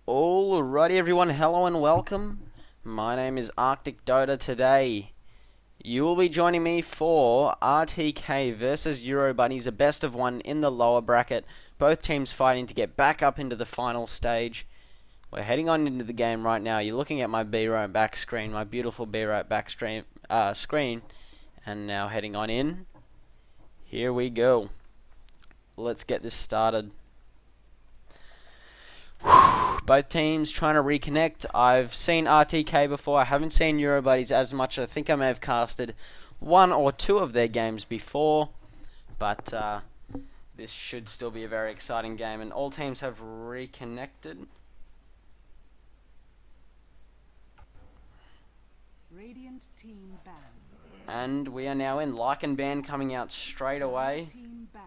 Alrighty everyone, hello and welcome. My name is Arctic Dota. Today you will be joining me for RTK versus Erobuddies, a best of one in the lower bracket. Both teams fighting to get back up into the final stage. We're heading on into the game right now. You're looking at my B01 back screen, my beautiful B01 back screen, and now heading on in. Here we go. Let's get this started. Both teams trying to reconnect. I've seen RTK before. I haven't seen Erobuddies as much. I think I may have casted one or two of their games before, but this should still be a very exciting game, and all teams have reconnected. Radiant team ban. And we are now in. Lycan ban coming out straight away. Team ban.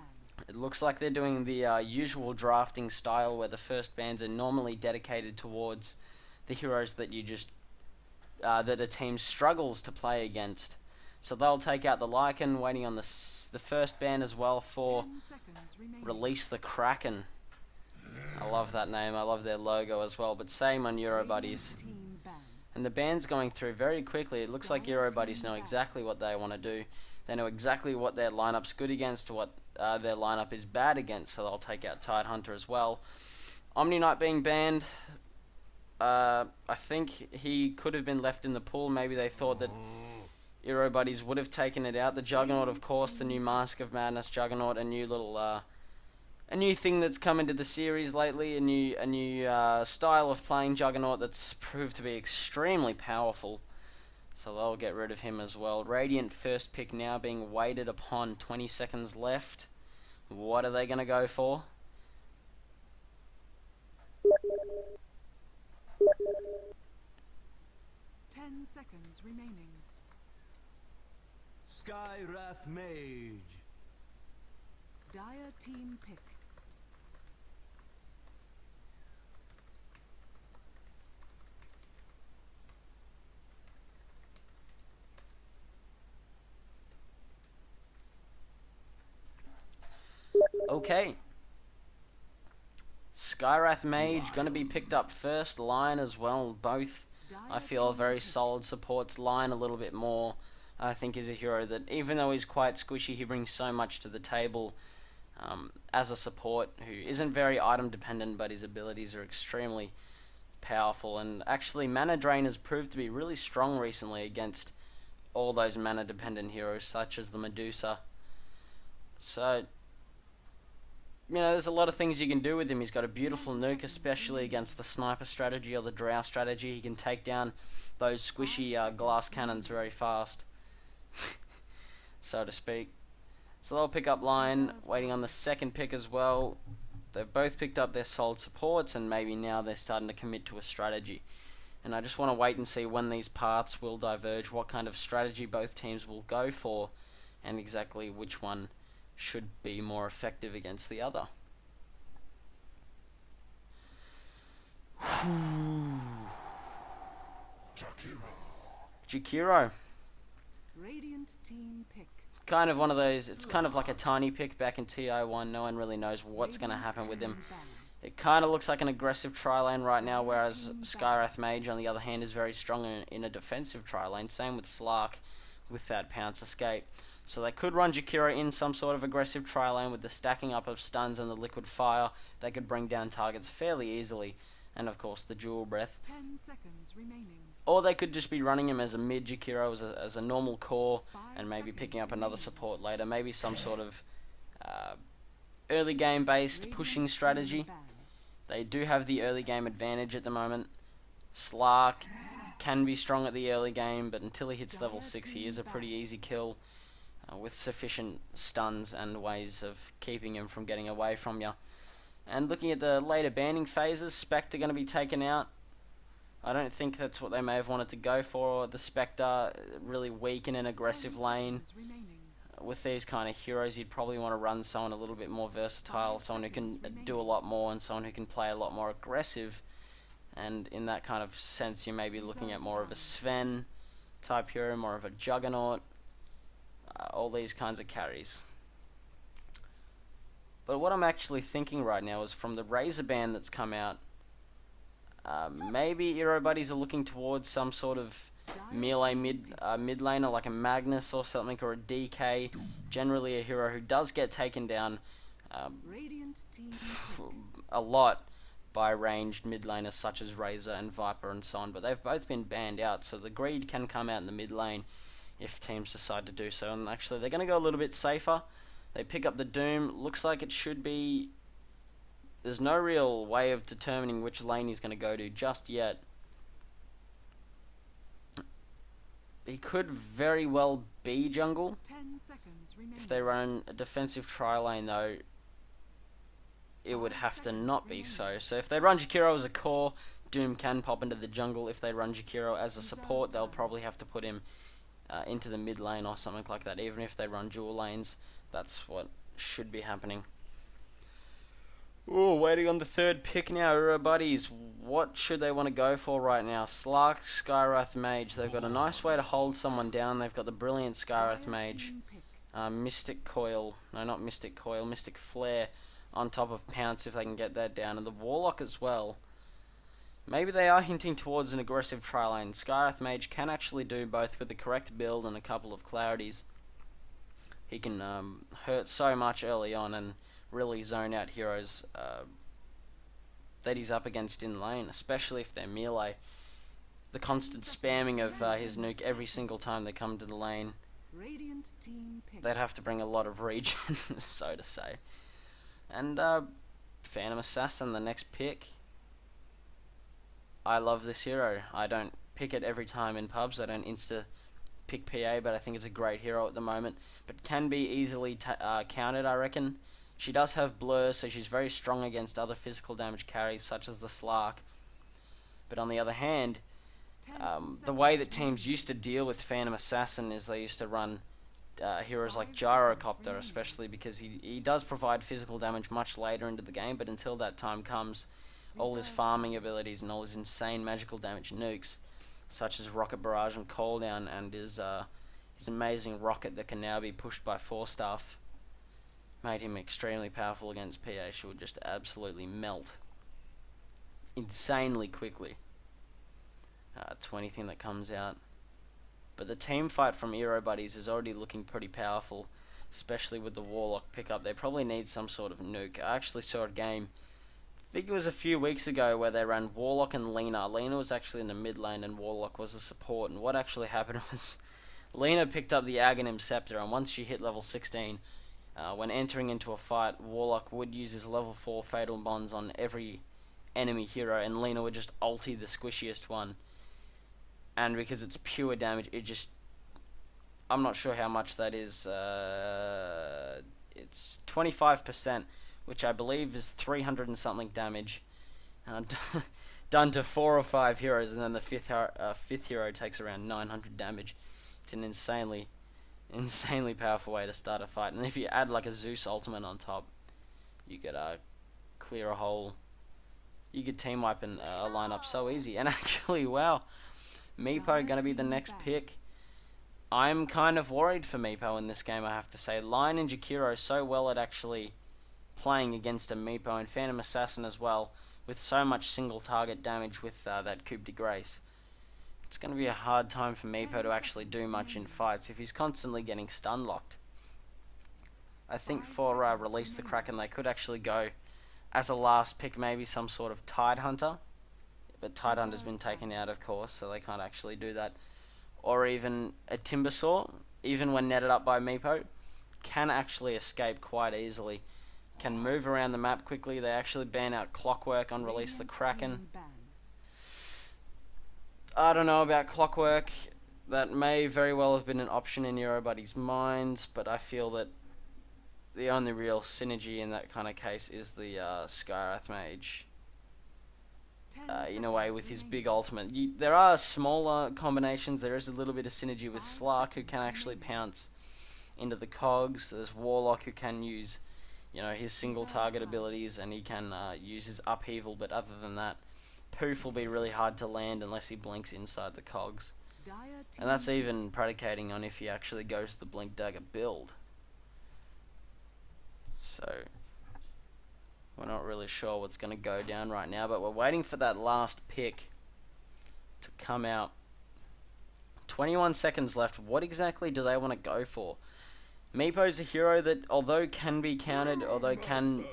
It looks like they're doing the usual drafting style where the first bans are normally dedicated towards the heroes that you just that a team struggles to play against. So they'll take out the Lycan, waiting on the first ban as well for 10 seconds remaining. Release the Kraken. I love that name. I love their logo as well. But same on Erobuddies. Team ban. And the ban's going through very quickly. It looks like Erobuddies know exactly what they want to do. They know exactly what their lineup's good against, what their lineup is bad against, so they'll take out Tidehunter as well. Omni Knight being banned, I think he could have been left in the pool. Maybe they thought that Erobuddies would have taken it out. The Juggernaut, of course, the new Mask of Madness Juggernaut, a new little, a new thing that's come into the series lately, a new style of playing Juggernaut that's proved to be extremely powerful. So they'll get rid of him as well. Radiant first pick now being waited upon. 20 seconds left. What are they going to go for? Ten seconds remaining. Skywrath Mage. Dire team pick. Okay. Skywrath Mage going to be picked up first. Lion as well. Both, I feel, very solid supports. Lion a little bit more. I think is a hero that, even though he's quite squishy, he brings so much to the table as a support who isn't very item dependent, but his abilities are extremely powerful. And actually, Mana Drain has proved to be really strong recently against all those mana dependent heroes, such as the Medusa. So, you know, there's a lot of things you can do with him. He's got a beautiful nuke, especially against the sniper strategy or the drow strategy. He can take down those squishy glass cannons very fast, so to speak. So they'll pick up Lion, waiting on the second pick as well. They've both picked up their solid supports, and maybe now they're starting to commit to a strategy. And I just want to wait and see when these paths will diverge, what kind of strategy both teams will go for, and exactly which one should be more effective against the other. Jakiro. Radiant team pick. Kind of one of those, it's kind of like a tiny pick back in TI1. No one really knows what's going to happen with him. It kind of looks like an aggressive tri-lane right now, whereas Skywrath Mage, on the other hand, is very strong in a defensive tri-lane. Same with Slark with that Pounce Escape. So they could run Jakiro in some sort of aggressive tri-lane with the stacking up of stuns and the liquid fire. They could bring down targets fairly easily. And of course the Jewel Breath. 10 seconds remaining. Or they could just be running him as a mid Jakiro, as a normal core, and maybe picking up another support later. Maybe some sort of early game based pushing strategy. They do have the early game advantage at the moment. Slark can be strong at the early game, but until he hits level 6 he is a pretty easy kill. With sufficient stuns and ways of keeping him from getting away from you. And looking at the later banning phases, Spectre going to be taken out. I don't think that's what they may have wanted to go for. The Spectre, really weak in an aggressive lane. With these kind of heroes, you'd probably want to run someone a little bit more versatile, someone who can do a lot more, and someone who can play a lot more aggressive. And in that kind of sense, you may be looking at more of a Sven type hero, more of a Juggernaut. All these kinds of carries. But what I'm actually thinking right now is, from the Razor ban that's come out, Maybe Erobuddies are looking towards some sort of melee mid laner like a Magnus or something, or a DK. Generally a hero who does get taken down Radiant team a lot by ranged mid laners such as Razor and Viper and so on, but they've both been banned out, so the greed can come out in the mid lane if teams decide to do so. And actually they're going to go a little bit safer. They pick up the Doom. Looks like it should be... There's no real way of determining which lane he's going to go to just yet. He could very well be jungle. 10 seconds remaining. If they run a defensive tri-lane though, it would have to not be so. So if they run Jakiro as a core, Doom can pop into the jungle. If they run Jakiro as a support, they'll probably have to put him into the mid lane or something like that. Even if they run dual lanes, that's what should be happening. Oh, waiting on the third pick now, Erobuddies. What should they want to go for right now? Slark, Skywrath Mage. They've got a nice way to hold someone down. They've got the brilliant Skywrath Mage. Mystic Coil. No, not Mystic Coil. Mystic Flare on top of Pounce if they can get that down. And the Warlock as well. Maybe they are hinting towards an aggressive tri-lane. Skywrath Mage can actually do both with the correct build and a couple of clarities. He can hurt so much early on and really zone out heroes that he's up against in lane, especially if they're melee. The constant spamming of his nuke every single time they come to the lane, Radiant team pick. they'd have to bring a lot of regen, so to say. And Phantom Assassin, the next pick. I love this hero. I don't pick it every time in pubs. I don't insta pick PA, but I think it's a great hero at the moment. But can be easily countered, I reckon. She does have blur, so she's very strong against other physical damage carries, such as the Slark. But on the other hand, the way that teams used to deal with Phantom Assassin is they used to run heroes like Gyrocopter, especially because he does provide physical damage much later into the game, but until that time comes, all his farming abilities and all his insane magical damage nukes, such as Rocket Barrage and Cooldown, and his amazing rocket that can now be pushed by 4-staff, made him extremely powerful against PA. She would just absolutely melt insanely quickly to anything that comes out. But the team fight from Erobuddies is already looking pretty powerful, especially with the Warlock pickup. They probably need some sort of nuke. I actually saw a game, I think it was a few weeks ago, where they ran Warlock and Lena. Lena was actually in the mid lane and Warlock was a support, and what actually happened was Lena picked up the Aghanim Scepter, and once she hit level 16, when entering into a fight, Warlock would use his level 4 Fatal Bonds on every enemy hero, and Lena would just ulti the squishiest one. And because it's pure damage, it just... I'm not sure how much that is. It's 25%, which I believe is 300 and something damage. Done to 4 or 5 heroes, and then the fifth hero takes around 900 damage. It's an insanely powerful way to start a fight. And if you add like a Zeus ultimate on top, you could clear a whole... You could team wipe a lineup so easy. And actually, wow, Meepo gonna be the next pick. I'm kind of worried for Meepo in this game, I have to say. Lion and Jakiro so well at actually playing against a Meepo, and Phantom Assassin as well, with so much single target damage with that Coup de Grace. It's going to be a hard time for Meepo to actually do much in fights if he's constantly getting stun locked. I think for Release the Kraken they could actually go as a last pick maybe some sort of Tidehunter, but Tidehunter's been taken out of course, so they can't actually do that. Or even a Timbersaw, even when netted up by Meepo, can actually escape quite easily. Can move around the map quickly. They actually ban out Clockwork on Release the Kraken. I don't know about Clockwork. That may very well have been an option in Erobuddies' minds, but I feel that the only real synergy in that kind of case is the Skywrath Mage. In a way, with his big ultimate. There are smaller combinations. There is a little bit of synergy with Slark, who can actually pounce into the cogs. There's Warlock, who can use, his single target abilities, and he can use his upheaval, but other than that, Poof will be really hard to land unless he blinks inside the cogs. And that's even predicating on if he actually goes to the Blink Dagger build. So, We're not really sure what's going to go down right now, but we're waiting for that last pick to come out. 21 seconds left. What exactly do they want to go for? Meepo's a hero that, although can be countered, although can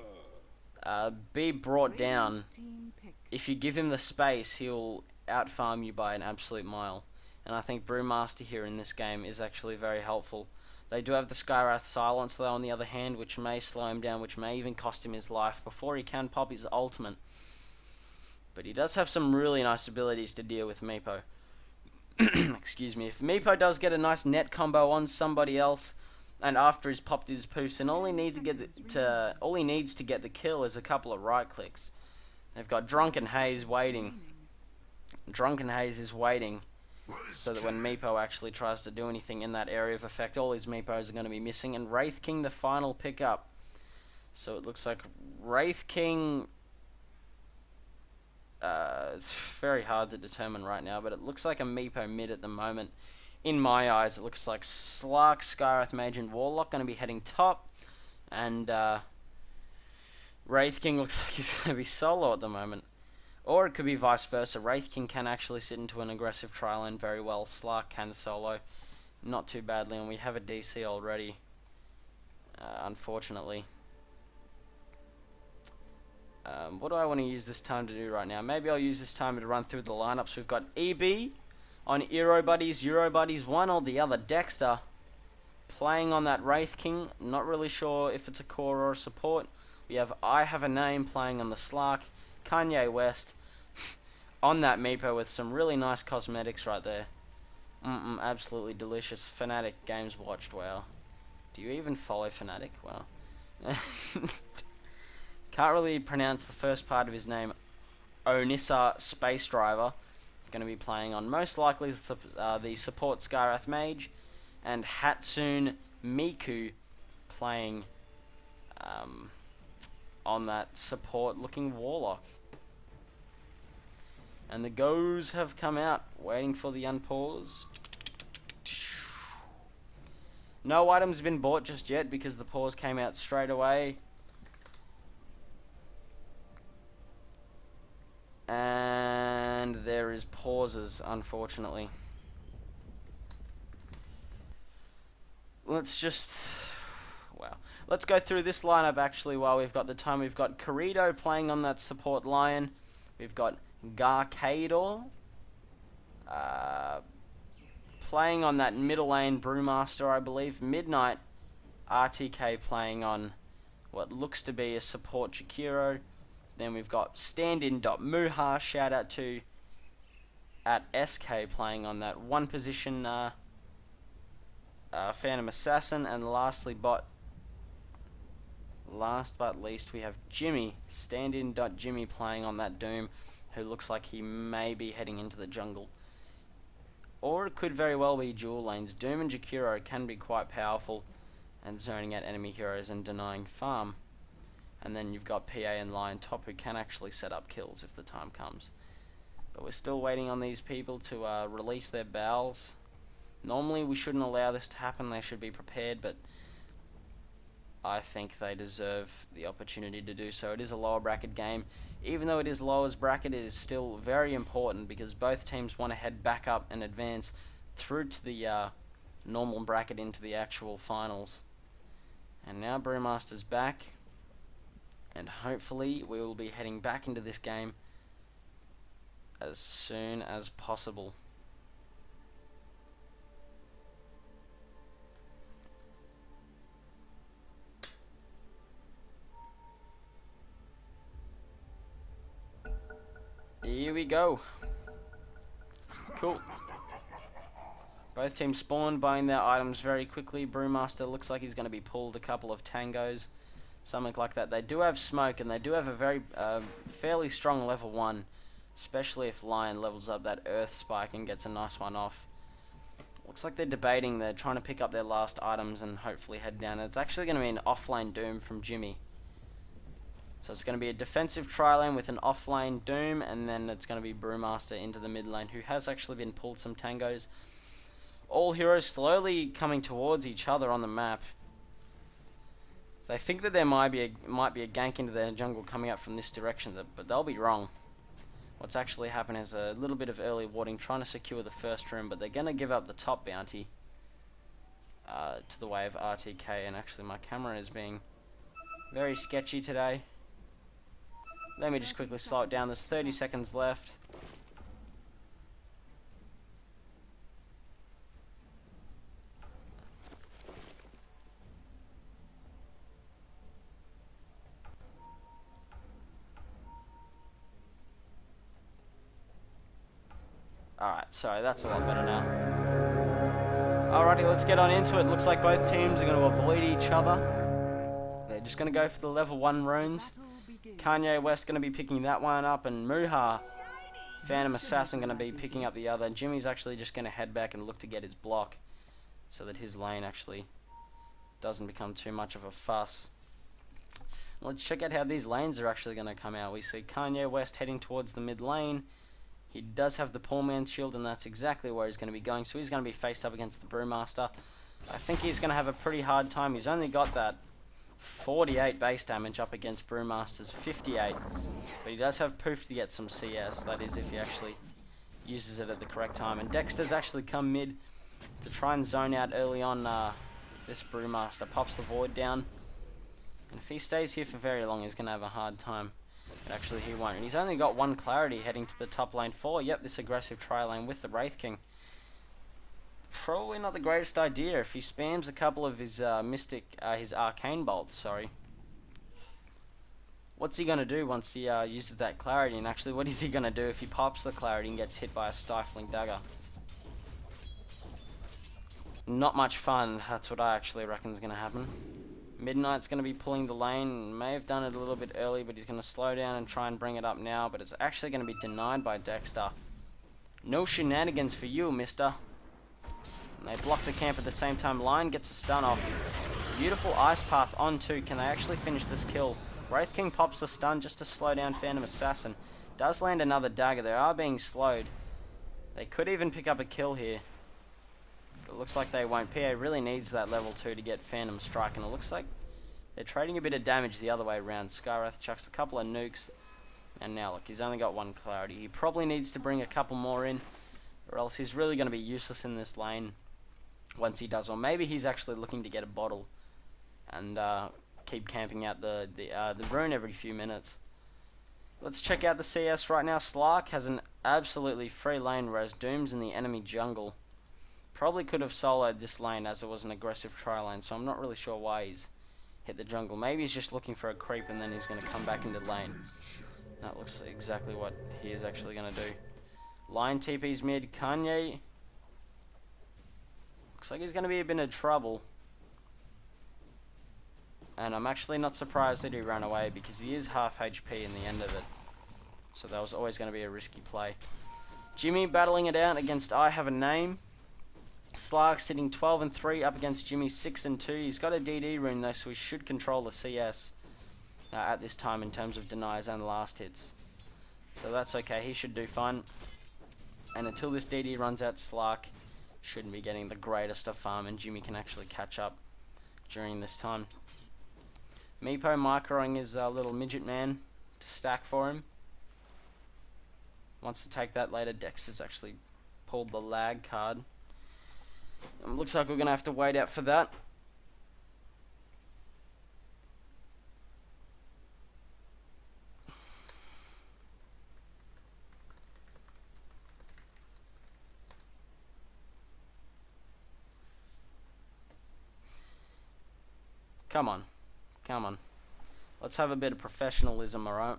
be brought down, Radiant team pick. if you give him the space, he'll out-farm you by an absolute mile. And I think Brewmaster here in this game is actually very helpful. They do have the Skywrath Silence though on the other hand, which may slow him down, which may even cost him his life before he can pop his ultimate. But he does have some really nice abilities to deal with Meepo. Excuse me. If Meepo does get a nice net combo on somebody else, and after he's popped his poofs, and all he needs to get the kill is a couple of right clicks. They've got Drunken Haze waiting. Drunken Haze is waiting, so that when Meepo actually tries to do anything in that area of effect, all his Meepos are going to be missing. And Wraith King, the final pickup. So it looks like Wraith King... it's very hard to determine right now, but it looks like a Meepo mid at the moment. In my eyes, it looks like Slark, Skywrath Mage, and Warlock going to be heading top. And Wraith King looks like he's going to be solo at the moment. Or it could be vice versa. Wraith King can actually sit into an aggressive trial lane very well. Slark can solo. Not too badly, and we have a DC already. Unfortunately. What do I want to use this time to do right now? Maybe I'll use this time to run through the lineups. We've got EB on Erobuddies, 1 or the other. Dexter playing on that Wraith King. Not really sure if it's a core or a support. We have I Have a Name playing on the Slark. Kanye West on that Meepo with some really nice cosmetics right there. Absolutely delicious. Fnatic Games Watched, wow. Do you even follow Fnatic? Wow. Can't really pronounce the first part of his name. Onissa Space Driver. Going to be playing on most likely the support Skywrath Mage. And Hatsune Miku playing on that support looking Warlock. And the goes have come out, waiting for the unpause. No items have been bought just yet because the pause came out straight away. And there is pauses, unfortunately. Let's go through this lineup actually while we've got the time. We've got Corrido playing on that support Lion. We've got Garcador playing on that middle lane Brewmaster, I believe. Midnight RTK playing on what looks to be a support Jakiro. Then we've got stand-in.muha, shout out to at SK playing on that one position Phantom Assassin. And last but least, we have Jimmy, stand-in.Jimmy playing on that Doom, who looks like he may be heading into the jungle. Or it could very well be dual lanes. Doom and Jakiro can be quite powerful and zoning out enemy heroes and denying farm. And then you've got PA and Lion top who can actually set up kills if the time comes. But we're still waiting on these people to release their bowels. Normally we shouldn't allow this to happen, they should be prepared, but I think they deserve the opportunity to do so. It is a lower bracket game. Even though it is lowest bracket, it is still very important because both teams want to head back up and advance through to the normal bracket into the actual finals. And now Brewmaster's back, and hopefully we will be heading back into this game as soon as possible. Here we go. Cool. Both teams spawned, buying their items very quickly. Brewmaster looks like he's going to be pulled a couple of tangos, something like that. They do have smoke, and they do have a very fairly strong level 1, especially if Lion levels up that Earth Spike and gets a nice one off. Looks like they're debating, they're trying to pick up their last items and hopefully head down. It's actually going to be an offlane Doom from Jimmy. So it's going to be a defensive tri-lane with an offlane Doom, and then it's going to be Brewmaster into the mid lane, who has actually been pulled some tangos. All heroes slowly coming towards each other on the map. They think that there might be a gank into their jungle coming up from this direction, but they'll be wrong. What's actually happened is a little bit of early warding, trying to secure the first room, but they're going to give up the top bounty to the way of RTK. And actually, my camera is being very sketchy today. Let me just quickly slow it down. There's 30 seconds left. Alright, sorry, that's a lot better now. Alrighty, let's get on into it. Looks like both teams are going to avoid each other. They're just going to go for the level 1 runes. Kanye West going to be picking that one up, and Muha, Phantom Assassin, going to be picking up the other. Jimmy's actually just going to head back and look to get his block, so that his lane actually doesn't become too much of a fuss. Let's check out how these lanes are actually going to come out. We see Kanye West heading towards the mid lane. He does have the poor man's shield, and that's exactly where he's going to be going. So he's going to be faced up against the Brewmaster. I think he's going to have a pretty hard time. He's only got that 48 base damage up against Brewmaster's 58. But he does have poof to get some CS. That is, if he actually uses it at the correct time. And Dexter's actually come mid to try and zone out early on this Brewmaster. Pops the Void down. And if he stays here for very long, he's going to have a hard time. But actually he won't. And he's only got one clarity heading to the top lane for, yep, this aggressive tri-lane with the Wraith King. Probably not the greatest idea if he spams a couple of his his Arcane Bolts, sorry. What's he going to do once he uses that clarity? And actually, what is he going to do if he pops the clarity and gets hit by a Stifling Dagger? Not much fun, that's what I actually reckon is going to happen. Midnight's going to be pulling the lane. May have done it a little bit early, but he's going to slow down and try and bring it up now. But it's actually going to be denied by Dexter. No shenanigans for you, mister. And they block the camp at the same time. Lion gets a stun off. Beautiful Ice Path on 2. Can they actually finish this kill? Wraith King pops the stun just to slow down Phantom Assassin. Does land another dagger. They are being slowed. They could even pick up a kill here. It looks like they won't. PA really needs that level 2 to get Phantom Strike, and it looks like they're trading a bit of damage the other way around. Skywrath chucks a couple of nukes, and now look, he's only got one clarity. He probably needs to bring a couple more in, or else he's really going to be useless in this lane once he does. Or maybe he's actually looking to get a bottle and keep camping out the rune every few minutes. Let's check out the CS right now. Slark has an absolutely free lane, whereas Doom's in the enemy jungle. Probably could have soloed this lane as it was an aggressive tri-lane, so I'm not really sure why he's hit the jungle. Maybe he's just looking for a creep and then he's going to come back into lane. That looks exactly what he is actually going to do. Lion TP's mid. Kanye looks like he's going to be a bit of trouble. And I'm actually not surprised that he ran away, because he is half HP in the end of it. So that was always going to be a risky play. Jimmy battling it out against I Have a Name. Slark sitting 12 and 3 up against Jimmy 6 and 2. He's got a DD rune though, so he should control the CS at this time in terms of denies and last hits. So that's okay, he should do fine. And until this DD runs out, Slark shouldn't be getting the greatest of farm, and Jimmy can actually catch up during this time. Meepo microing his little midget man to stack for him. Wants to take that later. Dexter's actually pulled the lag card. Looks like we're going to have to wait out for that. Come on. Come on. Let's have a bit of professionalism, alright?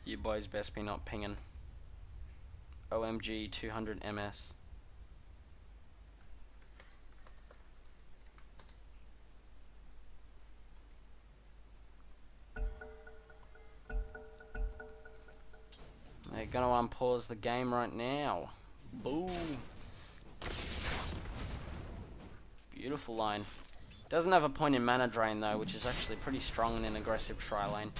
You boys best be not pinging. OMG 200 MS. They're gonna unpause the game right now. Boom. Beautiful line. Doesn't have a point in mana drain though, which is actually pretty strong in an aggressive tri-lane.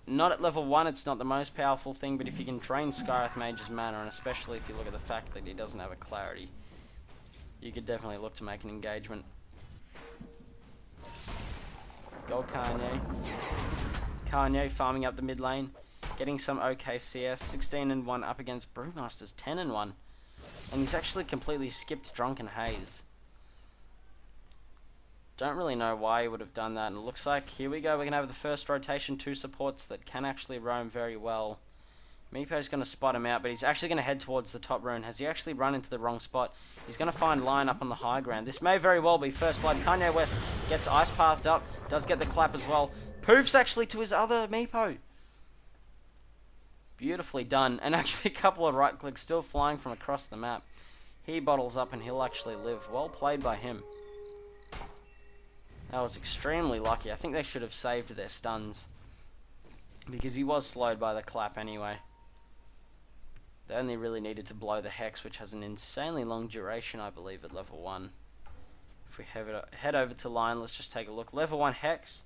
Not at level 1, it's not the most powerful thing, but if you can drain Skywrath Mage's mana, and especially if you look at the fact that he doesn't have a clarity, you could definitely look to make an engagement. Go Kanye. Kanye farming up the mid lane, getting some OK CS. 16-1 up against Brewmaster's 10-1, and he's actually completely skipped Drunken Haze. Don't really know why he would have done that, and it looks like, here we go, we're going to have the first rotation, 2 supports that can actually roam very well. Meepo's going to spot him out, but he's actually going to head towards the top rune. Has he actually run into the wrong spot? He's going to find line up on the high ground. This may very well be first blood. Kanye West gets ice pathed up, does get the clap as well. Poofs actually to his other Meepo. Beautifully done, and actually a couple of right clicks still flying from across the map. He bottles up and he'll actually live. Well played by him. That was extremely lucky. I think they should have saved their stuns, because he was slowed by the clap anyway. They only really needed to blow the Hex, which has an insanely long duration, I believe, at level 1. If we head over to line, let's just take a look. Level 1 Hex,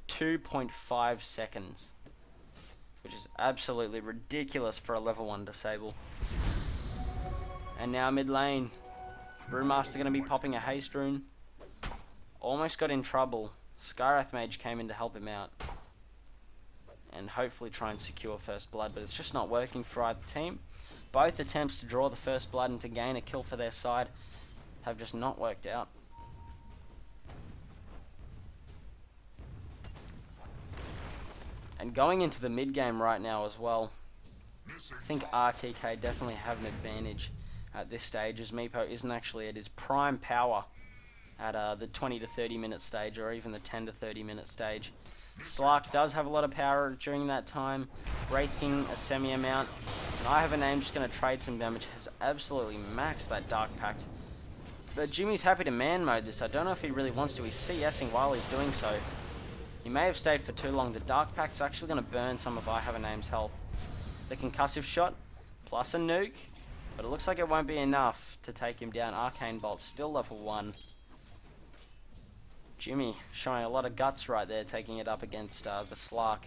2.5 seconds, which is absolutely ridiculous for a level 1 disable. And now mid lane, Brewmaster going to be popping a haste rune. Almost got in trouble. Skywrath Mage came in to help him out and hopefully try and secure first blood, but it's just not working for either team. Both attempts to draw the first blood and to gain a kill for their side have just not worked out. And going into the mid game right now as well, I think RTK definitely have an advantage at this stage, as Meepo isn't actually at his prime power at the 20 to 30 minute stage, or even the 10 to 30 minute stage. Slark does have a lot of power during that time. Wraith King a semi amount, and I have a name just going to trade some damage. Has absolutely maxed that Dark Pact, but Jimmy's happy to man mode this. I don't know if he really wants to. He's CSing while he's doing so. He may have stayed for too long. The Dark Pact's actually going to burn some of I Have a Name's health. The concussive shot plus a nuke, but it looks like it won't be enough to take him down. Arcane Bolt still level 1. Jimmy showing a lot of guts right there, taking it up against the Slark.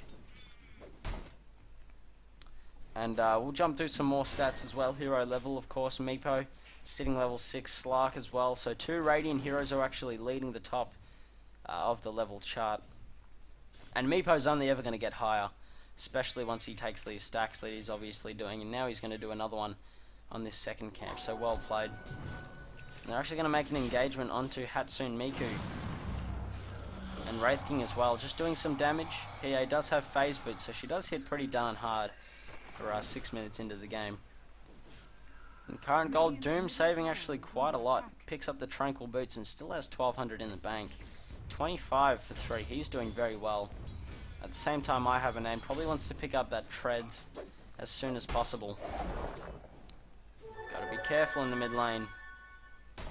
And we'll jump through some more stats as well. Hero level, of course, Meepo sitting level 6, Slark as well. So 2 Radiant heroes are actually leading the top of the level chart. And Meepo's only ever going to get higher, especially once he takes these stacks that he's obviously doing. And now he's going to do another one on this second camp, so well played. And they're actually going to make an engagement onto Hatsune Miku. And Wraith King as well, just doing some damage. PA does have phase boot, so she does hit pretty darn hard for 6 minutes into the game. And current gold, Doom saving actually quite a lot. Picks up the Tranquil Boots and still has 1200 in the bank. 25 for 3, he's doing very well. At the same time, I Have a Name probably wants to pick up that Treads as soon as possible. Gotta be careful in the mid lane.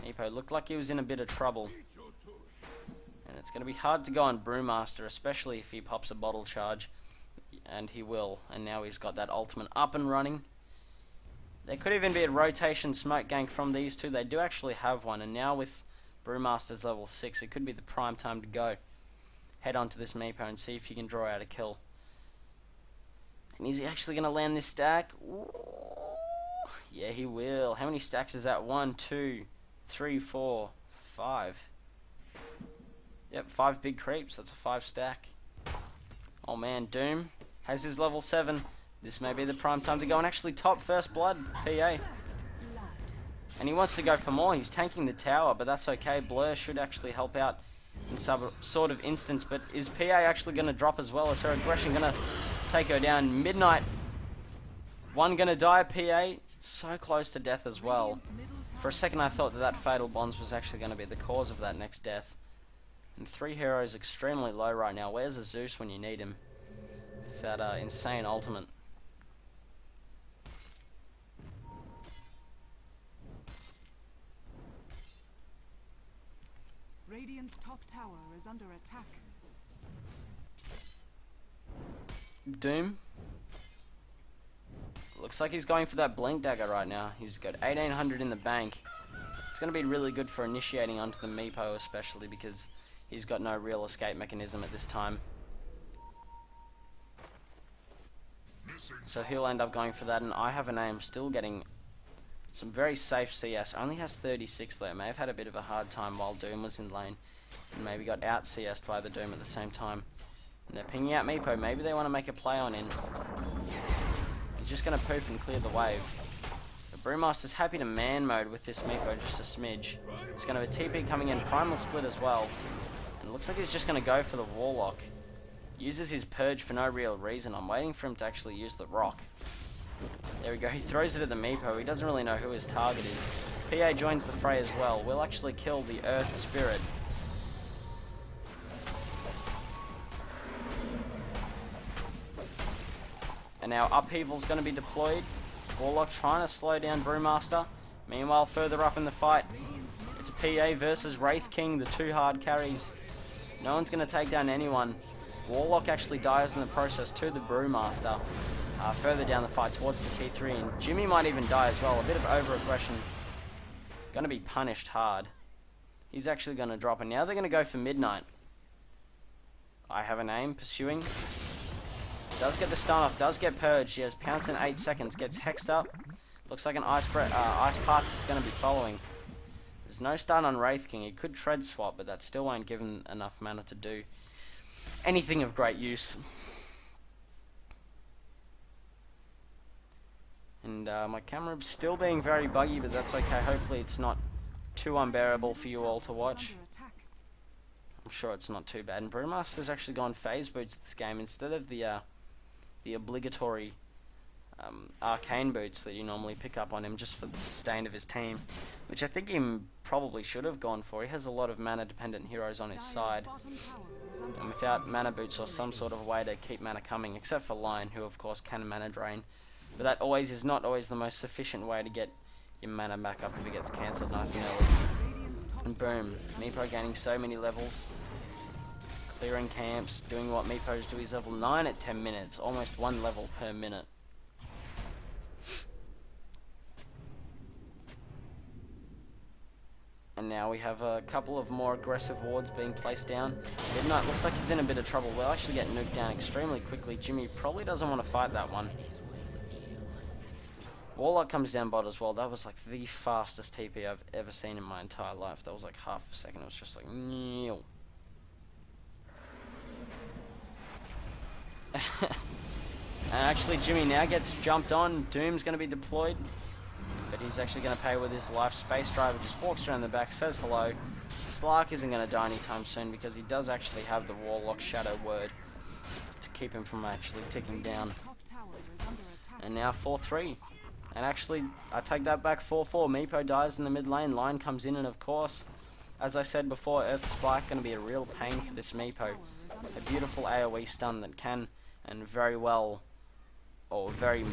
Meepo looked like he was in a bit of trouble. And it's going to be hard to go on Brewmaster, especially if he pops a bottle charge. And he will. And now he's got that ultimate up and running. There could even be a rotation smoke gank from these two. They do actually have one. And now with Brewmaster's level 6, it could be the prime time to go. Head on to this Meepo and see if you can draw out a kill. And is he actually going to land this stack? Ooh. Yeah, he will. How many stacks is that? 1, 2, 3, 4, 5. Yep, 5 big creeps. That's a 5 stack. Oh man, Doom has his level 7. This may be the prime time to go and actually top first blood, PA. And he wants to go for more. He's tanking the tower, but that's okay. Blur should actually help out in some sort of instance. But is PA actually going to drop as well? Is her aggression going to take her down? Midnight. One going to die, PA. So close to death as well. For a second I thought that Fatal Bonds was actually going to be the cause of that next death. And 3 heroes extremely low right now. Where's a Zeus when you need him? With that insane ultimate. Radiant's top tower is under attack. Doom. Looks like he's going for that Blink Dagger right now. He's got 1800 in the bank. It's going to be really good for initiating onto the Meepo, especially because he's got no real escape mechanism at this time. So he'll end up going for that, and I Have a Name still getting Some very safe CS. Only has 36 though. May have had a bit of a hard time while Doom was in lane. And maybe got out CS'd by the Doom at the same time. And they're pinging out Meepo. Maybe they want to make a play on in. He's just going to poof and clear the wave. The Brewmaster's happy to man mode with this Meepo just a smidge. He's going to have a TP coming in. Primal split as well. And it looks like he's just going to go for the Warlock. Uses his Purge for no real reason. I'm waiting for him to actually use the Rock. There we go. He throws it at the Meepo. He doesn't really know who his target is. PA joins the fray as well. Will actually kill the Earth Spirit. And now Upheaval's going to be deployed. Warlock trying to slow down Brewmaster. Meanwhile, further up in the fight, it's PA versus Wraith King, the two hard carries. No one's going to take down anyone. Warlock actually dies in the process to the Brewmaster. Further down the fight towards the T3, and Jimmy might even die as well. A bit of over-aggression. Going to be punished hard. He's actually going to drop, and now they're going to go for Midnight. I have a name, pursuing. Does get the stun off, does get purged. He has pounce in 8 seconds, gets hexed up. Looks like an ice path that's going to be following. There's no stun on Wraith King. He could tread swap, but that still won't give him enough mana to do anything of great use. And my camera's still being very buggy, but that's okay. Hopefully it's not too unbearable for you all to watch. I'm sure it's not too bad. And Brewmaster's actually gone phase boots this game instead of the obligatory arcane boots that you normally pick up on him just for the sustain of his team, which I think he probably should have gone for. He has a lot of mana dependent heroes on his side, and without mana boots or some sort of way to keep mana coming, except for Lion, who of course can mana drain, but that always is not always the most sufficient way to get your mana back up if it gets cancelled nice and early. And boom, Meepo gaining so many levels, clearing camps, doing what Meepos do. He's level 9 at 10 minutes, almost 1 level per minute. And now we have a couple of more aggressive wards being placed down. Midnight looks like he's in a bit of trouble. We'll actually get nuked down extremely quickly. Jimmy probably doesn't want to fight that one. Warlock comes down bot as well. That was like the fastest TP I've ever seen in my entire life. That was like half a second. It was just like, and actually Jimmy now gets jumped on. Doom's going to be deployed, but he's actually going to pay with his life. Space Driver just walks around the back, says hello. Slark isn't going to die anytime soon because he does actually have the Warlock Shadow Word to keep him from actually ticking down. And now 4-3. And actually, I take that back, 4-4. Meepo dies in the mid lane. Lion comes in, and of course, as I said before, Earth Spike going to be a real pain for this Meepo. A beautiful AoE stun that can, and very well, or very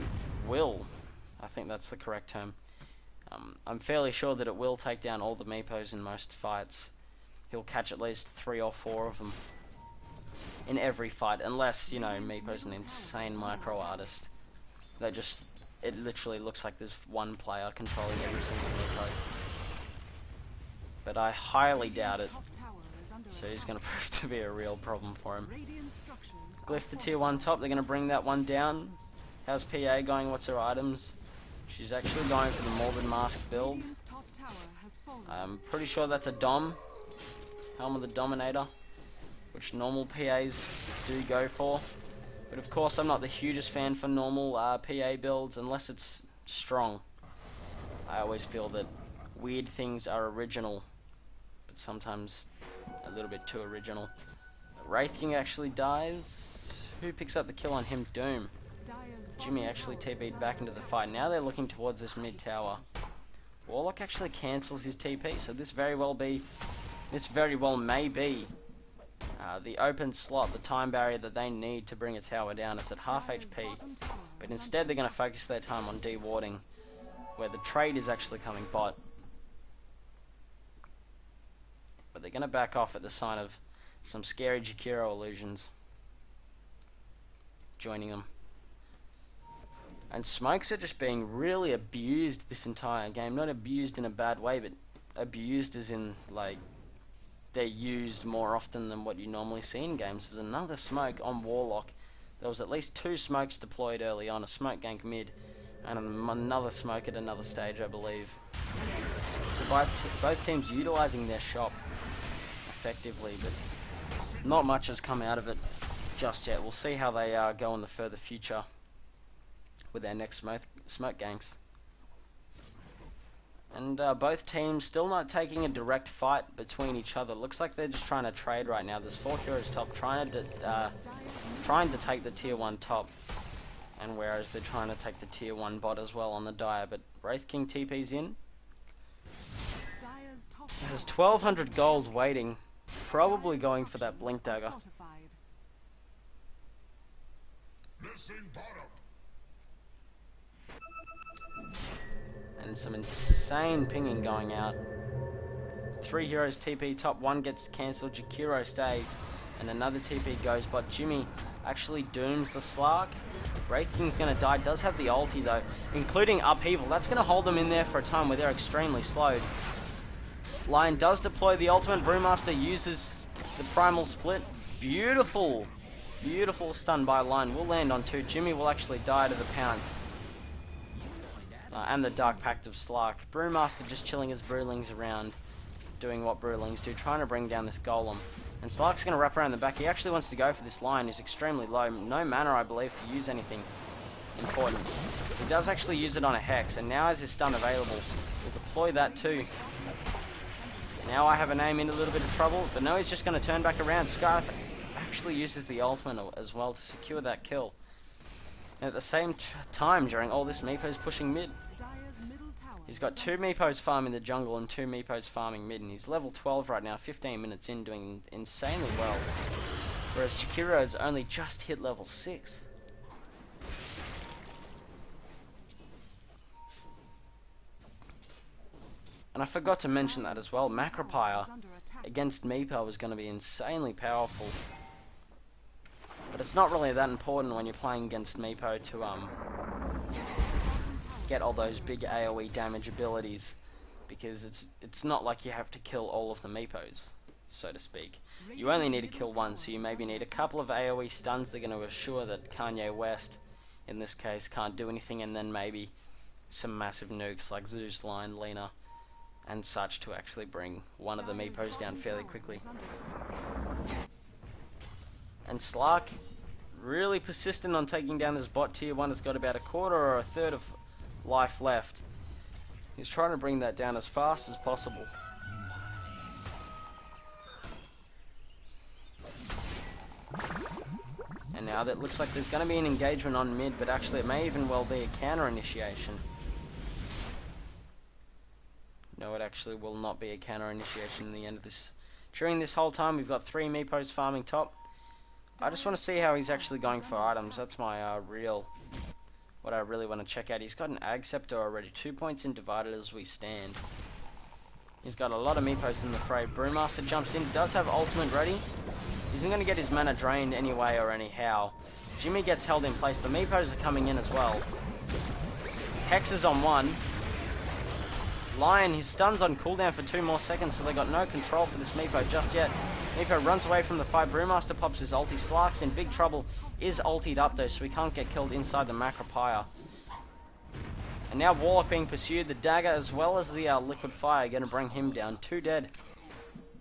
will, I think that's the correct term. I'm fairly sure that it will take down all the Meepos in most fights. He'll catch at least 3 or 4 of them in every fight, unless, you know, Meepo's an insane micro artist. They just... It literally looks like there's one player controlling every single Meepo. But I highly doubt it. So he's going to prove to be a real problem for him. Glyph the tier 1 top. They're going to bring that one down. How's PA going? What's her items? She's actually going for the Morbid Mask build. I'm pretty sure that's a Dom. Helm of the Dominator. Which normal PAs do go for. But of course, I'm not the hugest fan for normal PA builds unless it's strong. I always feel that weird things are original, but sometimes a little bit too original. Wraith King actually dies. Who picks up the kill on him? Doom. Jimmy actually TP'd back into the fight. Now they're looking towards this mid tower. Warlock actually cancels his TP, so this very well may be the open slot, the time barrier that they need to bring a tower down. It's at half HP, but instead they're going to focus their time on dewarding, where the trade is actually coming bot. But they're going to back off at the sign of some scary Jakiro illusions joining them. And smokes are just being really abused this entire game. Not abused in a bad way, but abused as in, like, they're used more often than what you normally see in games. There's another smoke on Warlock. There was at least 2 smokes deployed early on. A smoke gank mid And another smoke at another stage, I believe. So both teams utilising their shop effectively, but not much has come out of it just yet. We'll see how they go in the further future with their next smoke ganks. And both teams still not taking a direct fight between each other. Looks like they're just trying to trade right now. There's 4 heroes top trying to take the tier 1 top. And whereas they're trying to take the tier 1 bot as well on the Dire. But Wraith King TP's in. Has 1200 gold waiting. Probably going for that Blink Dagger. And some insane pinging going out. 3 heroes TP top, 1 gets cancelled, Jakiro stays, and another TP goes, but Jimmy actually dooms the Slark. Wraith King's gonna die, does have the ulti though, including Upheaval. That's gonna hold them in there for a time where they're extremely slowed. Lion does deploy the ultimate, Brewmaster uses the primal split. Beautiful, beautiful stun by Lion, will land on 2. Jimmy will actually die to the pounce. And the Dark Pact of Slark. Brewmaster just chilling his Brewlings around, doing what Brewlings do, trying to bring down this Golem. And Slark's going to wrap around the back. He actually wants to go for this Lion, who's extremely low. No mana, I believe, to use anything important. He does actually use it on a Hex, and now as his stun available, we'll deploy that too. Now I have a name in a little bit of trouble, but no, he's just going to turn back around. Scarth actually uses the ultimate as well to secure that kill. And at the same time, during all this, Meepo's pushing mid. He's got 2 Meepos farming the jungle and 2 Meepos farming mid, and he's level 12 right now, 15 minutes in, doing insanely well. Whereas Jakiro's only just hit level 6. And I forgot to mention that as well, Macropire against Meepo is going to be insanely powerful. But it's not really that important when you're playing against Meepo to get all those big AoE damage abilities, because it's not like you have to kill all of the Meepos, so to speak. You only need to kill 1, so you maybe need a couple of AoE stuns. They're going to assure that Kanye West, in this case, can't do anything, and then maybe some massive nukes like Zeus, Line, Lena, and such to actually bring one of the Meepos down fairly quickly. And Slark, really persistent on taking down this bot tier 1. It's got about a quarter or a third of life left. He's trying to bring that down as fast as possible. And now that looks like there's going to be an engagement on mid, but actually it may even well be a counter initiation. No, it actually will not be a counter initiation in the end of this. During this whole time, we've got 3 Meepos farming top. I just want to see how he's actually going for items. That's my what I really want to check out. He's got an Ag Scepter already, 2 points in divided as we stand. He's got a lot of Meepos in the fray. Brewmaster jumps in, does have ultimate ready. Isn't going to get his mana drained anyway or anyhow. Jimmy gets held in place. The Meepos are coming in as well. Hex is on 1. Lion, his stun's on cooldown for 2 more seconds, so they got no control for this Meepo just yet. Meepo runs away from the fight. Brewmaster pops his ulti. Slark's in big trouble. Is ultied up though, so he can't get killed inside the Macropire. And now Warlock being pursued. The dagger as well as the liquid fire are going to bring him down. 2 dead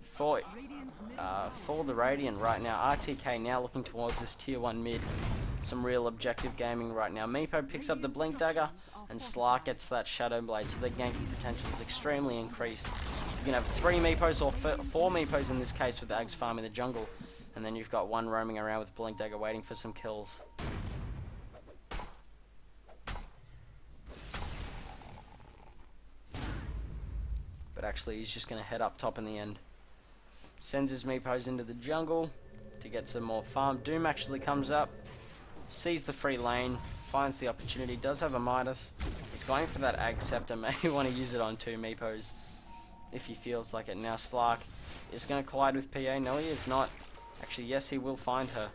for the Radiant right now. RTK now looking towards this tier 1 mid. Some real objective gaming right now. Meepo picks up the Blink Dagger, and Slark gets that Shadow Blade, so their ganking potential is extremely increased. You can have 3 Meepos or 4 Meepos in this case with the Ags farming the jungle, and then you've got 1 roaming around with Blink Dagger waiting for some kills. But actually he's just going to head up top in the end. Sends his Meepos into the jungle to get some more farm. Doom actually comes up, sees the free lane, finds the opportunity, does have a Midas. He's going for that Ag Scepter, may want to use it on 2 Meepos if he feels like it. Now Slark is going to collide with PA. No, he is not. Actually, yes, he will find her.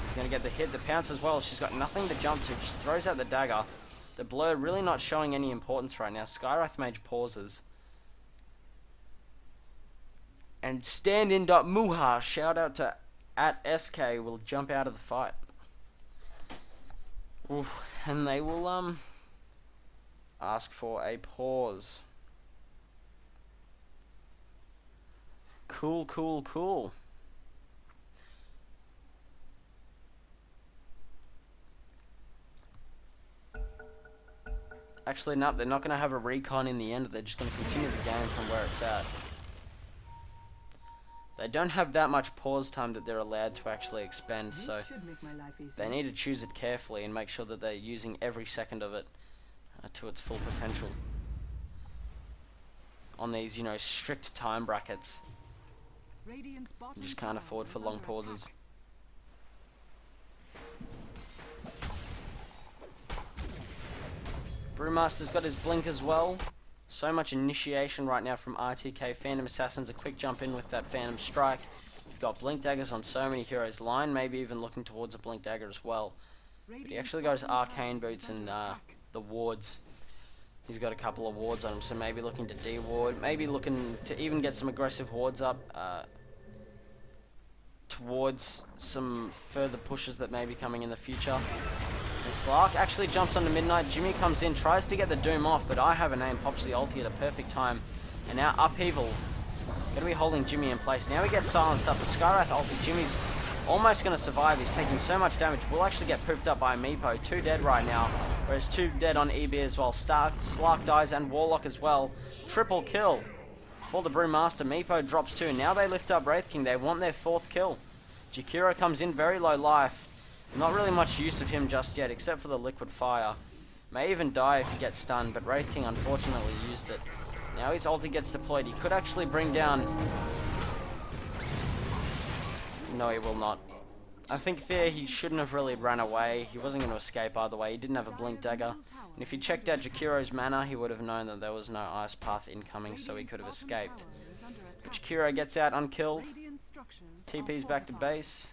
He's going to get the hit, the pounce as well. She's got nothing to jump to, just throws out the dagger. The blur really not showing any importance right now. Skywrath Mage pauses. And stand-in.muha, shout out to @SK, will jump out of the fight. Oof, and they will ask for a pause. Cool, cool, cool. Actually, no, they're not going to have a recon in the end. They're just going to continue the game from where it's at. They don't have that much pause time that they're allowed to actually expend, so they need to choose it carefully and make sure that they're using every second of it to its full potential. On these, you know, strict time brackets. You just can't afford for long pauses. Brewmaster's got his blink as well. So much initiation right now from RTK. Phantom Assassins, a quick jump in with that Phantom Strike. You've got Blink Daggers on so many heroes. Line maybe even looking towards a Blink Dagger as well. But he actually goes Arcane Boots and the wards. He's got a couple of wards on him, so maybe looking to de-ward. Maybe looking to even get some aggressive wards up towards some further pushes that may be coming in the future. And Slark actually jumps onto Midnight. Jimmy comes in, tries to get the Doom off, but I have a name, pops the ulti at a perfect time. And now Upheaval, going to be holding Jimmy in place. Now he gets silenced up. The Skywrath ulti, Jimmy's almost going to survive. He's taking so much damage. Will actually get poofed up by Meepo. 2 dead right now, whereas 2 dead on EB as well. Slark dies and Warlock as well. Triple kill for the Brewmaster. Meepo drops 2. Now they lift up Wraith King. They want their 4th kill. Jakiro comes in, very low life. Not really much use of him just yet, except for the Liquid Fire. May even die if he gets stunned, but Wraith King unfortunately used it. Now his ulti gets deployed. He could actually bring down... No, he will not. I think there he shouldn't have really ran away. He wasn't going to escape either way. He didn't have a Blink Dagger. And if he checked out Jakiro's mana, he would have known that there was no Ice Path incoming, so he could have escaped. But Jakiro gets out unkilled. TP's back to base.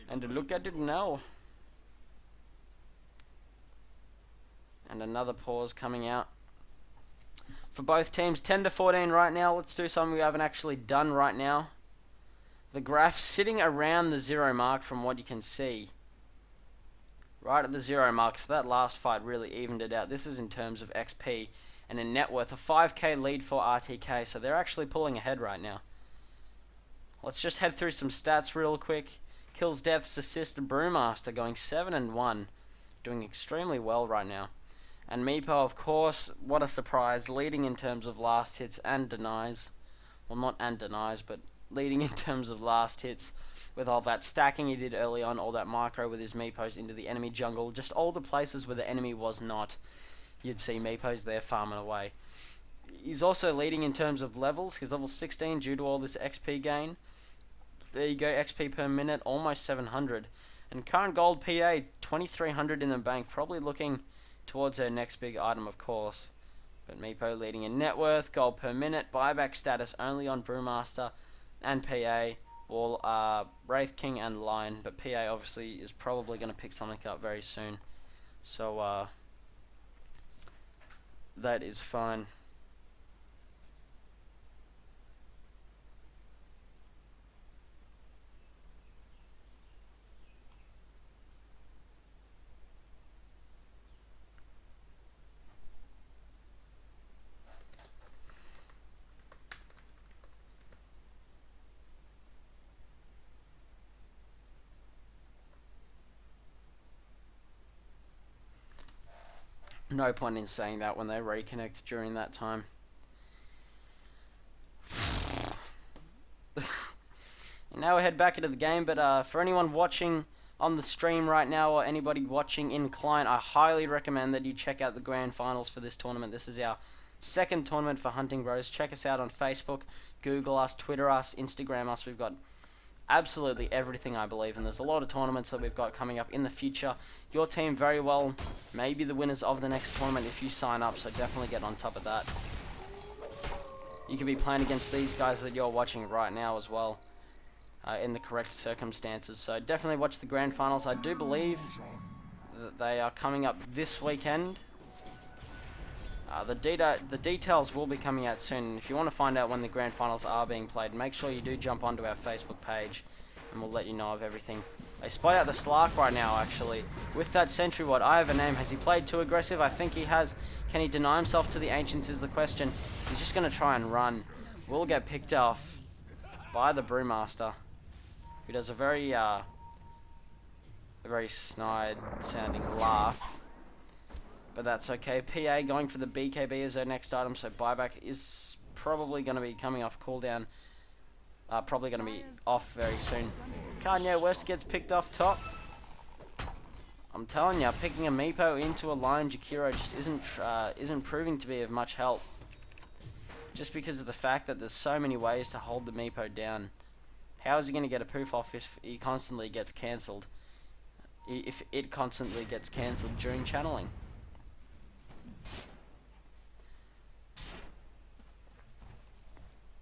And look at it now. And another pause coming out for both teams. 10 to 14 right now. Let's do something we haven't actually done right now. The graph sitting around the 0 mark from what you can see. Right at the 0 mark. So that last fight really evened it out. This is in terms of XP and a net worth. A 5k lead for RTK. So they're actually pulling ahead right now. Let's just head through some stats real quick. Kills, deaths, assist, Brewmaster going 7-1. Doing extremely well right now. And Meepo, of course, what a surprise. Leading in terms of last hits and denies. Well, not and denies, but leading in terms of last hits. With all that stacking he did early on. All that micro with his Meepos into the enemy jungle. Just all the places where the enemy was not. You'd see Meepos there farming away. He's also leading in terms of levels. He's level 16 due to all this XP gain. There you go, XP per minute, almost 700. And current gold PA, 2300 in the bank. Probably looking towards her next big item, of course. But Meepo leading in net worth, gold per minute, buyback status only on Brewmaster and PA. All Wraith King and Lion. But PA obviously is probably going to pick something up very soon. So, that is fine. No point in saying that when they reconnect during that time. And now we head back into the game, but for anyone watching on the stream right now or anybody watching in client, I highly recommend that you check out the grand finals for this tournament. This is our second tournament for Hunting Bros. Check us out on Facebook, Google us, Twitter us, Instagram us. We've got absolutely everything, I believe, and there's a lot of tournaments that we've got coming up in the future. Your team very well may be the winners of the next tournament if you sign up, so definitely get on top of that. You could be playing against these guys that you're watching right now as well, in the correct circumstances. So definitely watch the grand finals. I do believe that they are coming up this weekend. The details will be coming out soon. And if you want to find out when the grand finals are being played, make sure you do jump onto our Facebook page, and we'll let you know of everything They spot out the Slark right now, actually. With that Sentry Ward, I have a name. Has he played too aggressive? I think he has. Can he deny himself to the Ancients is the question. He's just going to try and run. Will get picked off by the Brewmaster, who does a very snide sounding laugh. But that's okay. PA going for the BKB as their next item, so buyback is probably going to be coming off cooldown. Probably going to be off very soon. Kanye West gets picked off top. I'm telling you, picking a Meepo into a Lion Jakiro just isn't proving to be of much help. Just because of the fact that there's so many ways to hold the Meepo down. How is he going to get a poof off if he constantly gets cancelled? If it constantly gets cancelled during channeling?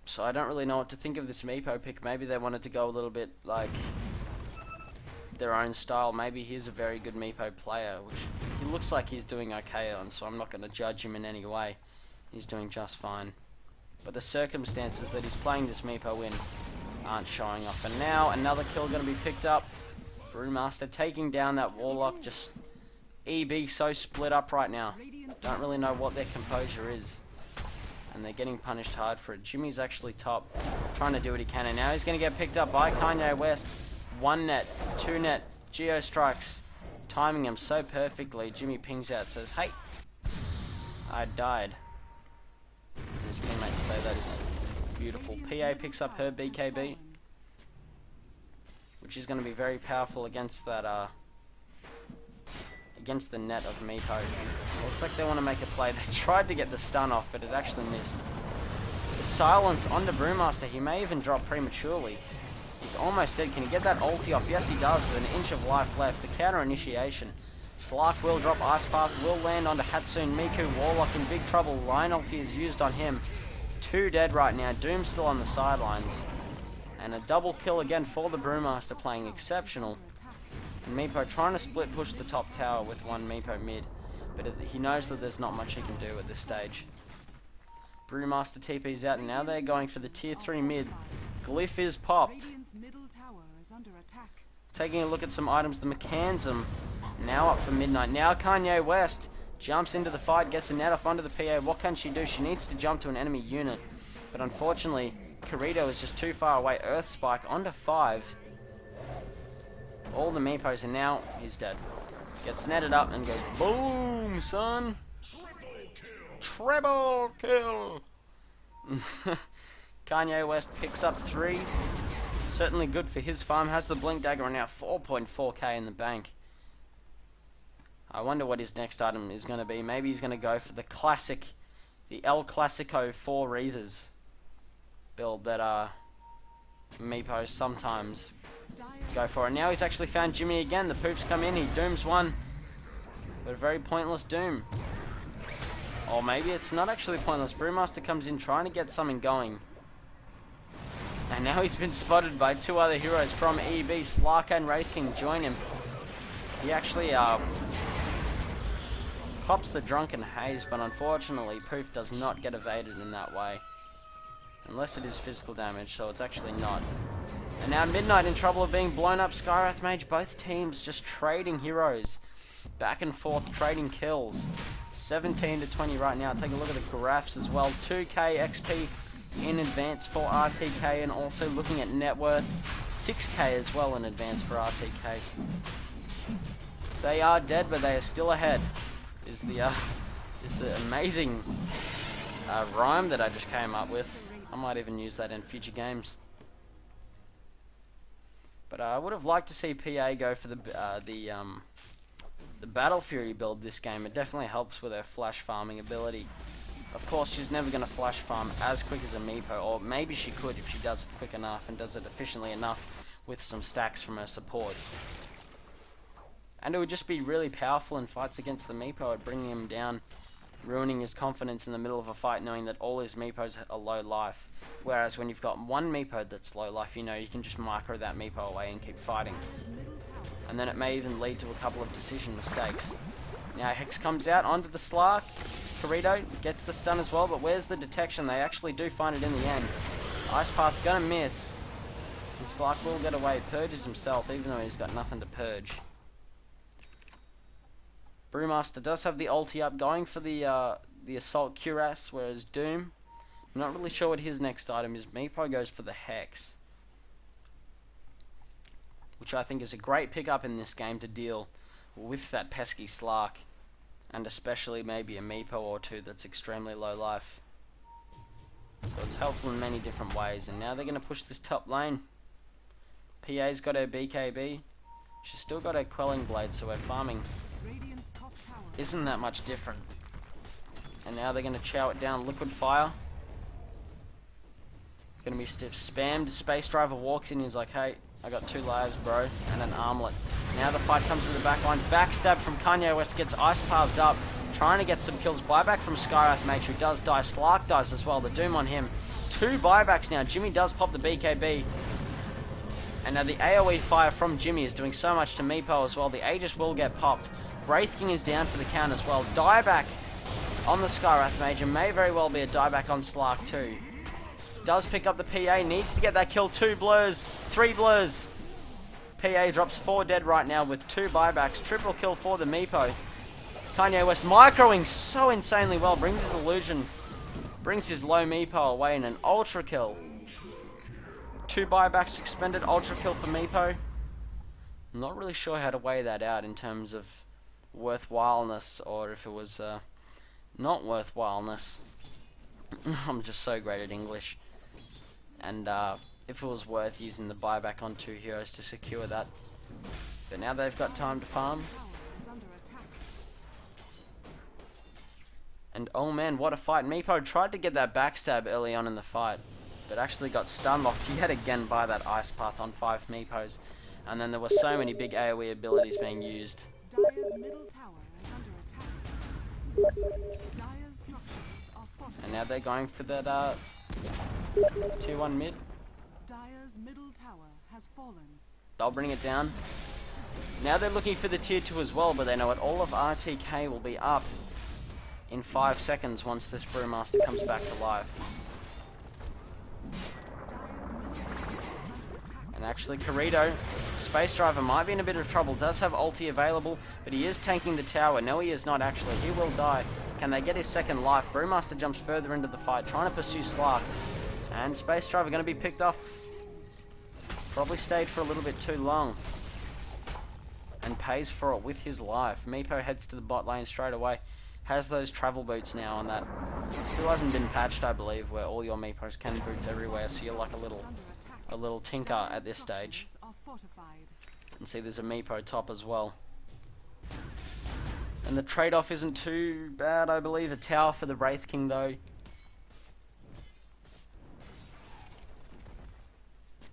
So I don't really know what to think of this Meepo pick. Maybe they wanted to go a little bit like their own style. Maybe he's a very good Meepo player, which he looks like he's doing okay on, so I'm not going to judge him in any way. He's doing just fine. But the circumstances that he's playing this Meepo in aren't showing off. And now another kill going to be picked up. Brewmaster taking down that Warlock. Just EB so split up right now. Don't really know what their composure is. And they're getting punished hard for it. Jimmy's actually top, trying to do what he can. And now he's going to get picked up by Kanye West. 1 net, 2 net, Geo strikes. Timing him so perfectly. Jimmy pings out, says, "Hey, I died." And his teammates say that it's beautiful. PA picks up her BKB, which is going to be very powerful against that, against the net of Meepo. Looks like they want to make a play. They tried to get the stun off, but it actually missed. The silence onto Brewmaster. He may even drop prematurely. He's almost dead. Can he get that ulti off? Yes, he does, with an inch of life left. The counter initiation. Slark will drop Ice Path, will land onto Hatsune Miku. Warlock in big trouble. Line ulti is used on him. 2 dead right now. Doom still on the sidelines. And a double kill again for the Brewmaster, playing exceptional. And Meepo trying to split push the top tower with one Meepo mid. But he knows that there's not much he can do at this stage. Brewmaster TP's out, and now they're going for the tier 3 mid. Glyph is popped. Taking a look at some items, the Mechanism now up for midnight. Now Kanye West jumps into the fight, gets a net off onto the PA. What can she do? She needs to jump to an enemy unit. But unfortunately, Kirito is just too far away. Earth Spike onto 5. All the Meepos, and now he's dead. Gets netted up and goes boom, son. Treble kill. Kanye West picks up 3. Certainly good for his farm. Has the Blink Dagger and now 4.4k in the bank. I wonder what his next item is going to be. Maybe he's going to go for the classic, the El Clasico 4 Reavers build that Meepos sometimes go for it. Now he's actually found Jimmy again. The poofs come in. He dooms one, but a very pointless doom. Or maybe it's not actually pointless. Brewmaster comes in trying to get something going. And now he's been spotted by 2 other heroes from EB. Slark and Wraith King join him. He actually pops the Drunken Haze, but unfortunately Poof does not get evaded in that way. Unless it is physical damage, so it's actually not. And now Midnight in trouble of being blown up. Skywrath Mage, both teams just trading heroes. Back and forth, trading kills. 17 to 20 right now. Take a look at the graphs as well. 2k XP in advance for RTK, and also looking at net worth, 6k as well in advance for RTK. They are dead, but they are still ahead. Is the amazing rhyme that I just came up with. I might even use that in future games. But I would have liked to see PA go for the Battle Fury build this game. It definitely helps with her flash farming ability. Of course, she's never going to flash farm as quick as a Meepo, or maybe she could if she does it quick enough and does it efficiently enough with some stacks from her supports. And it would just be really powerful in fights against the Meepo at bringing him down, ruining his confidence in the middle of a fight, knowing that all his Meepos are low life. Whereas when you've got one Meepo that's low life, you know you can just micro that Meepo away and keep fighting. And then it may even lead to a couple of decision mistakes. Now Hex comes out onto the Slark. Kirito gets the stun as well, but where's the detection? They actually do find it in the end. Ice Path gonna miss. And Slark will get away, purges himself, even though he's got nothing to purge. Brewmaster does have the ulti up, going for the Assault Cuirass, whereas Doom, I'm not really sure what his next item is. Meepo goes for the Hex, which I think is a great pickup in this game to deal with that pesky Slark, and especially maybe a Meepo or two that's extremely low life. So it's helpful in many different ways. And now they're going to push this top lane. PA's got her BKB. She's still got her Quelling Blade, so we're farming Radiant's top tower. isn't that much different. And now they're going to chow it down. Liquid Fire. Going to be spammed. Space Driver walks in, he's like, hey, I got 2 lives, bro, and an armlet. Now the fight comes to the back lines. Backstab from Kanye West, gets ice pathed up, trying to get some kills. Buyback from Skywrath Mage, who does die. Slark dies as well. The Doom on him. 2 buybacks now. Jimmy does pop the BKB. And now the AoE fire from Jimmy is doing so much to Meepo as well. The Aegis will get popped. Wraith King is down for the count as well. Dieback on the Skywrath Mage, and may very well be a dieback on Slark too. Does pick up the PA, needs to get that kill. 2 blurs, 3 blurs. PA drops 4 dead right now with 2 buybacks. Triple kill for the Meepo. Kanye West microing so insanely well, brings his illusion, brings his low Meepo away in an ultra kill. 2 buybacks expended, ultra kill for Meepo. I'm not really sure how to weigh that out in terms of worthwhileness, or if it was not worthwhileness. I'm just so great at English. And if it was worth using the buyback on 2 heroes to secure that. But now they've got time to farm. Tower is under attack. And oh man, what a fight. Meepo tried to get that backstab early on in the fight, but actually got stun locked yet again by that ice path on 5 Meepos. And then there were so many big AoE abilities being used. Dire's middle tower is under attack. Dire's structures are fortified. And now they're going for that 2-1 mid. Dire's middle tower has fallen. They'll bring it down. Now they're looking for the tier 2 as well, but they know what all of RTK will be up in 5 seconds once this Brewmaster comes back to life. Dire's middle tower is under attack. And actually Corrido, Space Driver might be in a bit of trouble, does have ulti available, but he is tanking the tower. No, he is not actually. He will die. Can they get his second life? Brewmaster jumps further into the fight, trying to pursue Slark. And Space Driver going to be picked off. Probably stayed for a little bit too long. And pays for it with his life. Meepo heads to the bot lane straight away. Has those travel boots now on that. Still hasn't been patched, I believe, where all your Meepos can boots everywhere, so you're like a little tinker at this stage. Structures are fortified. And see, there's a Meepo top as well. And the trade-off isn't too bad, I believe. A tower for the Wraith King, though.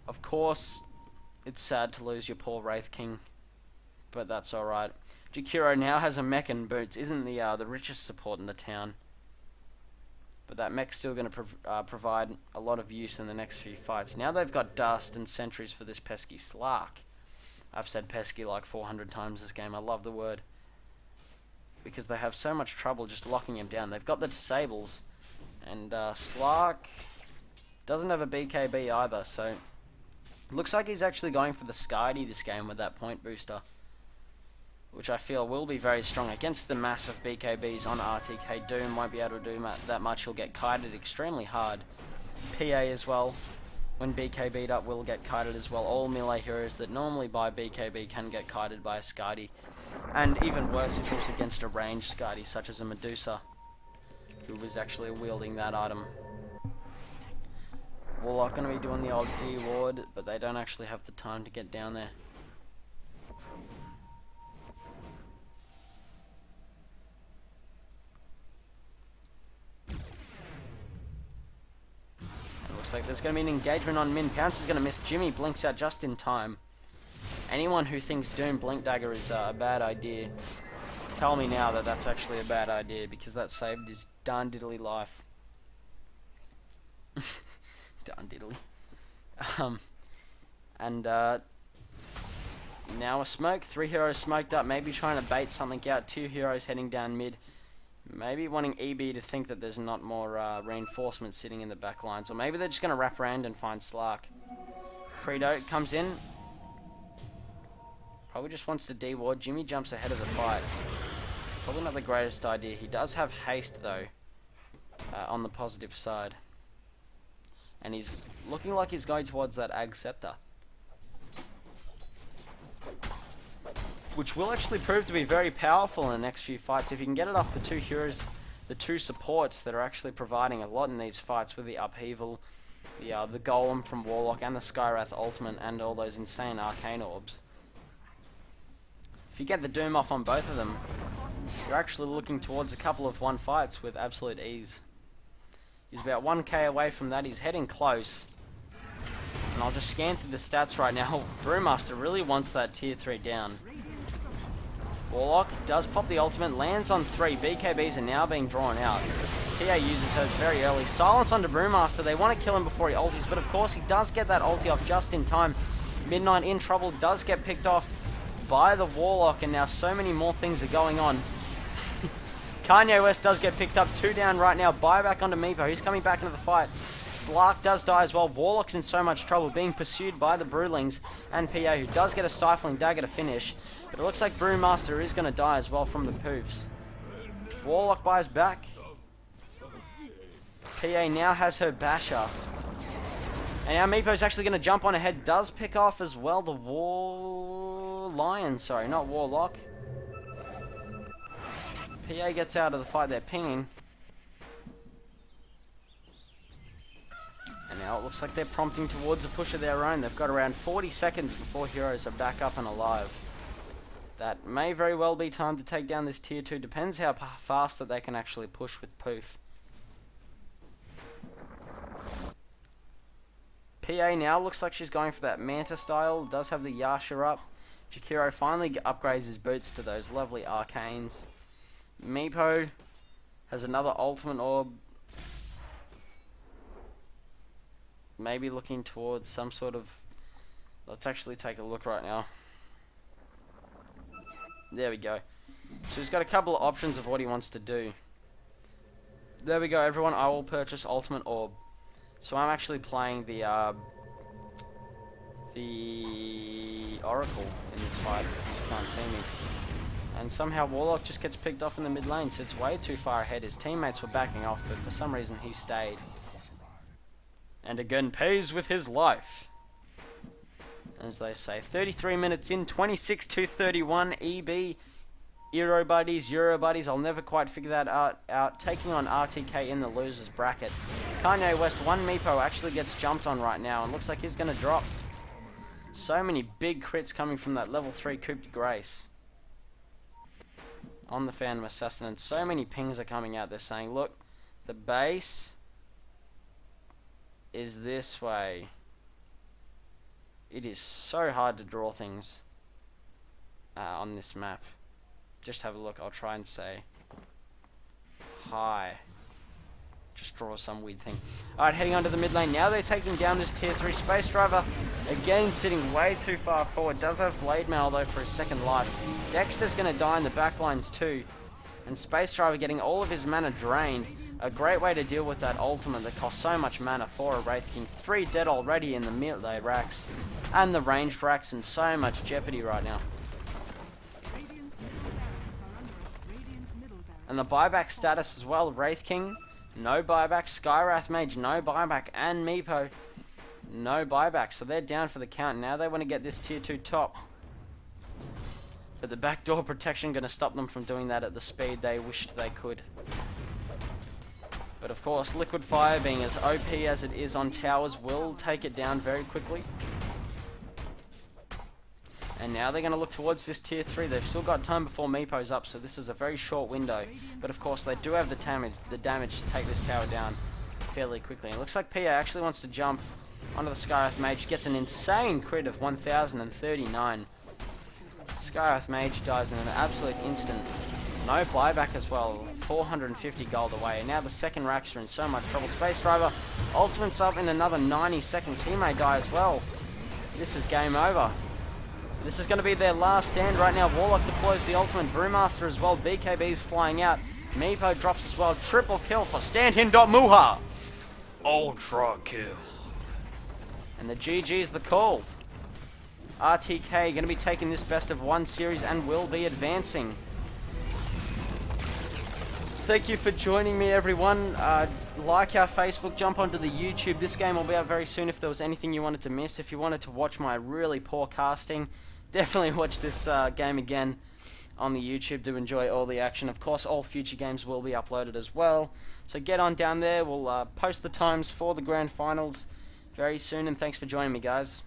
Of course, it's sad to lose your poor Wraith King, but that's alright. Jakiro now has a mech and boots. Isn't the richest support in the town. But that mech's still going to provide a lot of use in the next few fights. Now they've got dust and sentries for this pesky Slark. I've said pesky like 400 times this game. I love the word. Because they have so much trouble just locking him down. They've got the disables. And Slark doesn't have a BKB either, so looks like he's actually going for the Skydie this game with that point booster, which I feel will be very strong against the massive BKBs on RTK. Doom won't be able to do that much. He'll get kited extremely hard. PA as well, when BKB'd up, will get kited as well. All melee heroes that normally buy BKB can get kited by a Skydie. And even worse if it was against a ranged Skydie, such as a Medusa, who was actually wielding that item. Warlock going to be doing the old D ward, but they don't actually have the time to get down there. It looks like there's going to be an engagement on Min. Pounce is going to miss. Jimmy blinks out just in time. Anyone who thinks Doom Blink Dagger is a bad idea, tell me now that that's actually a bad idea, because that saved his darn diddly life. Darn diddly. Now a smoke. 3 heroes smoked up, maybe trying to bait something out. 2 heroes heading down mid. Maybe wanting EB to think that there's not more reinforcements sitting in the back lines. Or maybe they're just going to wrap around and find Slark. Credo comes in. Probably just wants to D-ward. Jimmy jumps ahead of the fight. Probably not the greatest idea. He does have haste, though, on the positive side. And he's looking like he's going towards that Ag Scepter, which will actually prove to be very powerful in the next few fights. If you can get it off the two heroes, the two supports that are actually providing a lot in these fights with the Upheaval, the Golem from Warlock, and the Skywrath Ultimate, and all those insane Arcane Orbs. If you get the Doom off on both of them, you're actually looking towards a couple of 1 fights with absolute ease. He's about 1k away from that. He's heading close. And I'll just scan through the stats right now. Brewmaster really wants that tier 3 down. Warlock does pop the ultimate, lands on 3. BKBs are now being drawn out. PA uses hers very early. Silence onto Brewmaster. They want to kill him before he ulties, but of course he does get that ulti off just in time. Midnight in trouble, does get picked off by the Warlock, and now so many more things are going on. Kanye West does get picked up. 2 down right now. Buyback onto Meepo. He's coming back into the fight. Slark does die as well. Warlock's in so much trouble, being pursued by the Brewlings and PA, who does get a Stifling Dagger to finish. But it looks like Brewmaster is going to die as well from the poofs. Warlock buys back. PA now has her Basher. And now Meepo's actually going to jump on ahead. Does pick off as well the Lion. Sorry, not Warlock. PA gets out of the fight. They're pinging. And now it looks like they're prompting towards a push of their own. They've got around 40 seconds before heroes are back up and alive. That may very well be time to take down this tier 2. Depends how fast that they can actually push with Poof. PA now looks like she's going for that Manta style. Does have the Yasha up. Jakiro finally upgrades his boots to those lovely arcanes. Meepo has another ultimate orb. Maybe looking towards some sort of... Let's actually take a look right now. There we go. So he's got a couple of options of what he wants to do. There we go, everyone. I will purchase ultimate orb. So I'm actually playing the Oracle in this fight. You can't see me. And somehow Warlock just gets picked off in the mid lane, so it's way too far ahead. His teammates were backing off, but for some reason he stayed. And again, pays with his life. As they say, 33 minutes in, 26-31, EB, Erobuddies. I'll never quite figure that out. Taking on RTK in the losers bracket. Kanye West, 1 Meepo actually gets jumped on right now, and looks like he's going to drop. So many big crits coming from that level 3 Cooped Grace on the Phantom Assassin, and so many pings are coming out. They're saying, look, the base is this way. It is so hard to draw things on this map. Just have a look. I'll try and say hi. Just draw some weird thing. Alright, heading onto the mid lane. Now they're taking down this tier 3 Space Driver. Again, sitting way too far forward. Does have Blade Mail, though, for his second life. Dexter's going to die in the backlines, too. And Space Driver getting all of his mana drained. A great way to deal with that ultimate that costs so much mana for a Wraith King. 3 dead already in the melee racks. And the ranged racks in so much jeopardy right now. And the buyback status as well. Wraith King, no buyback. Skywrath Mage, no buyback. And Meepo, no buyback. So they're down for the count. Now they want to get this tier 2 top. But the backdoor protection going to stop them from doing that at the speed they wished they could. But of course, Liquid Fire, being as OP as it is on towers, will take it down very quickly. And now they're going to look towards this tier 3. They've still got time before Meepo's up, so this is a very short window. But of course, they do have the damage to take this tower down fairly quickly. And it looks like PA actually wants to jump onto the Skywrath Mage. Gets an insane crit of 1039. Skywrath Mage dies in an absolute instant. No buyback as well. 450 gold away. And now the second racks are in so much trouble. Space Driver, ultimate's up in another 90 seconds. He may die as well. This is game over. This is going to be their last stand right now. Warlock deploys the ultimate. Brewmaster as well. BKB's flying out. Meepo drops as well. Triple kill for Stand-In.Muha. Ultra kill. And the GG is the call. RTK going to be taking this best of 1 series and will be advancing. Thank you for joining me, everyone. Like our Facebook, jump onto the YouTube. This game will be out very soon if there was anything you wanted to miss. If you wanted to watch my really poor casting, definitely watch this game again on the YouTube to enjoy all the action. Of course, all future games will be uploaded as well. So get on down there. We'll post the times for the grand finals very soon, and thanks for joining me, guys.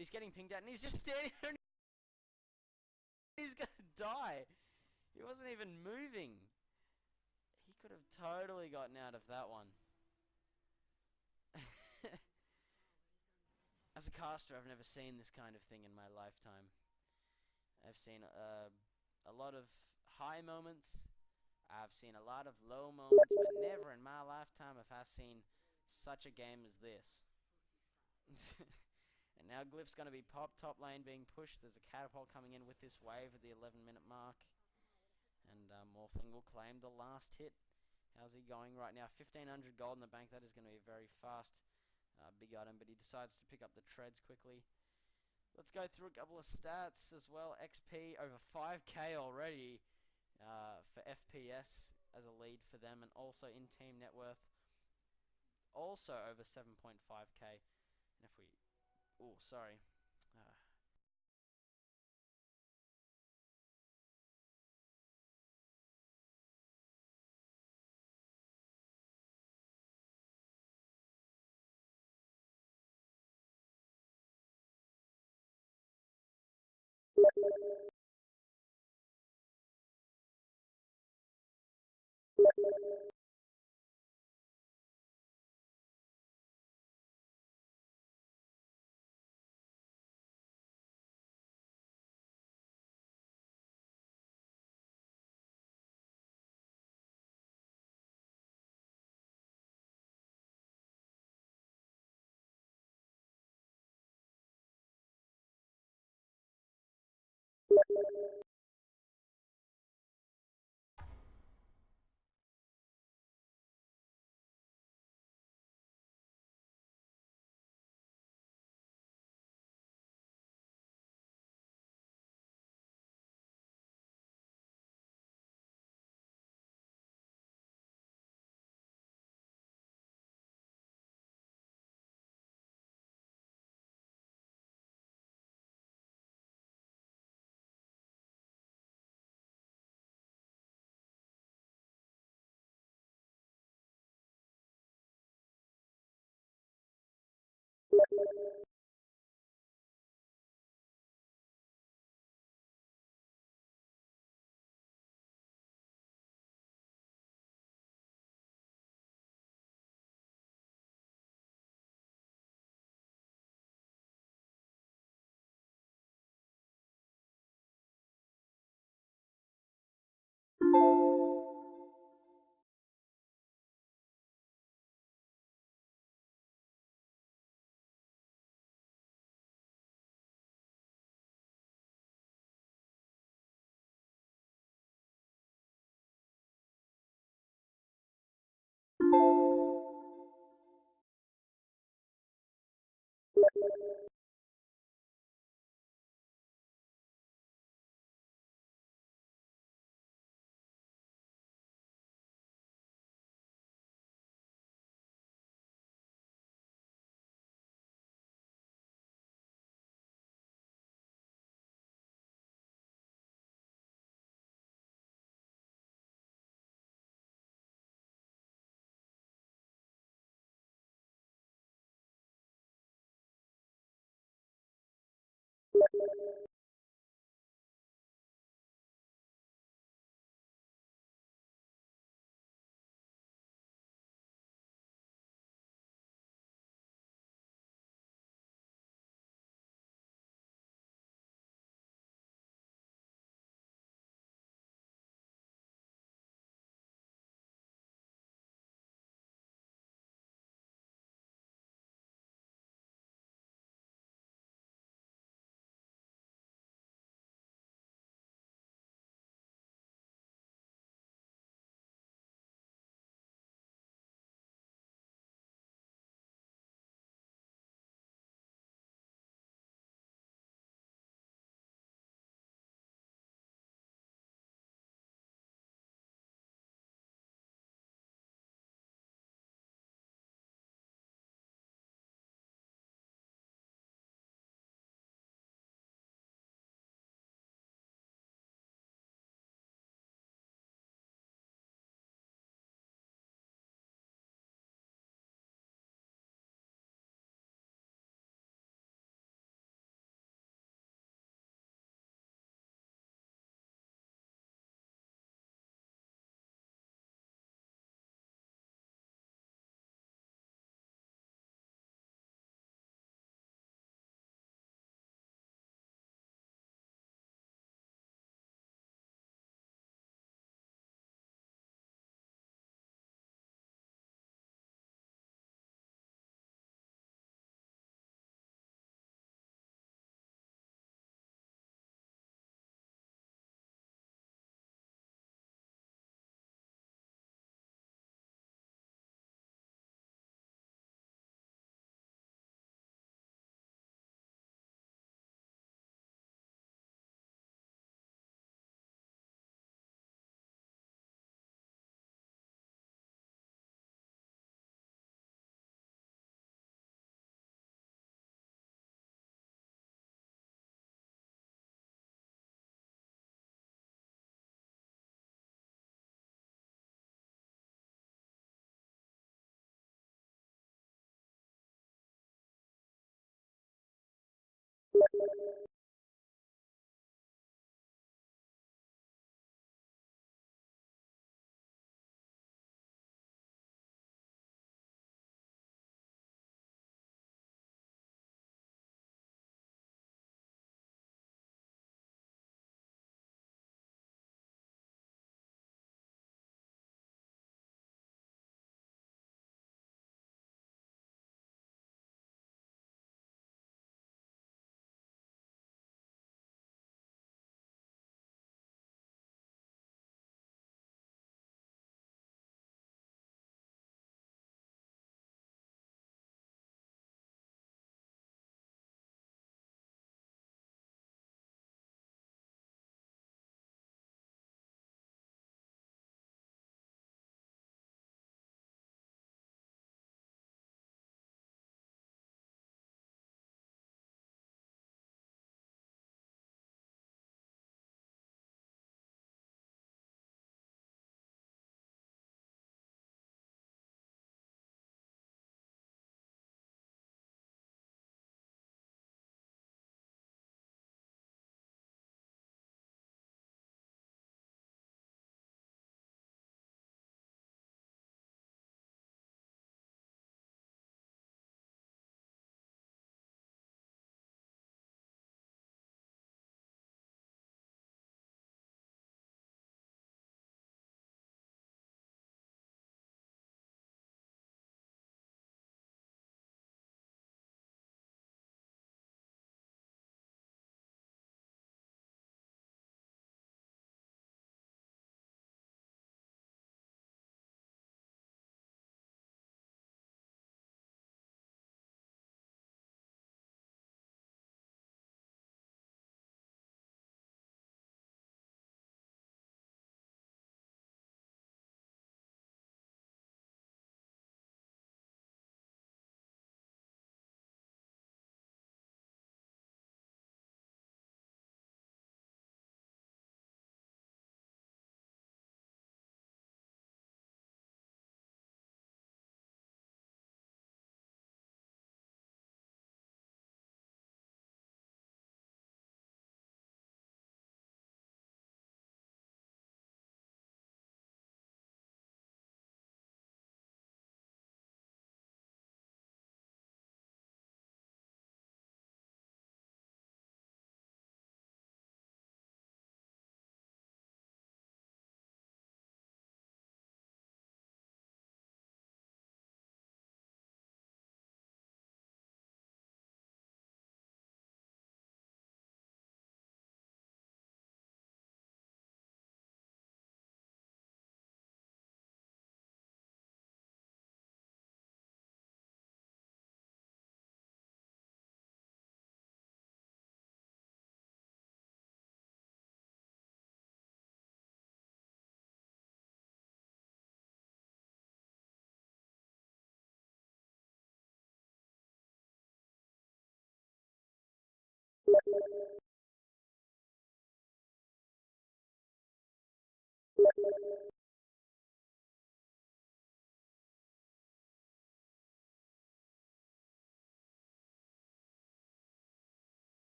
but he's getting pinged out, and he's just standing there, and he's gonna die. He wasn't even moving. He could have totally gotten out of that one. As a caster, I've never seen this kind of thing in my lifetime. I've seen a lot of high moments. I've seen a lot of low moments, but never in my lifetime have I seen such a game as this. And now Glyph's going to be popped, top lane being pushed. There's a catapult coming in with this wave at the 11-minute mark. And Morphling will claim the last hit. How's he going right now? 1,500 gold in the bank. That is going to be a very fast big item, but he decides to pick up the treads quickly. Let's go through a couple of stats as well. XP over 5k already for FPS as a lead for them, and also in team net worth also over 7.5k. And if we, oh sorry,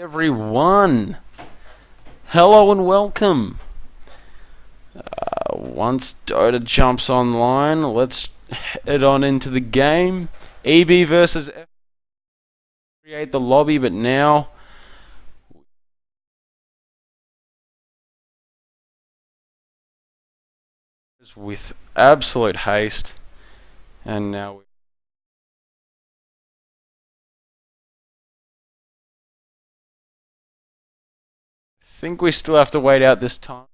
Everyone, hello and welcome. Once Dota jumps online, let's head on into the game. EB versus F. Create the lobby, but now with absolute haste, and now I think we still have to wait out this time.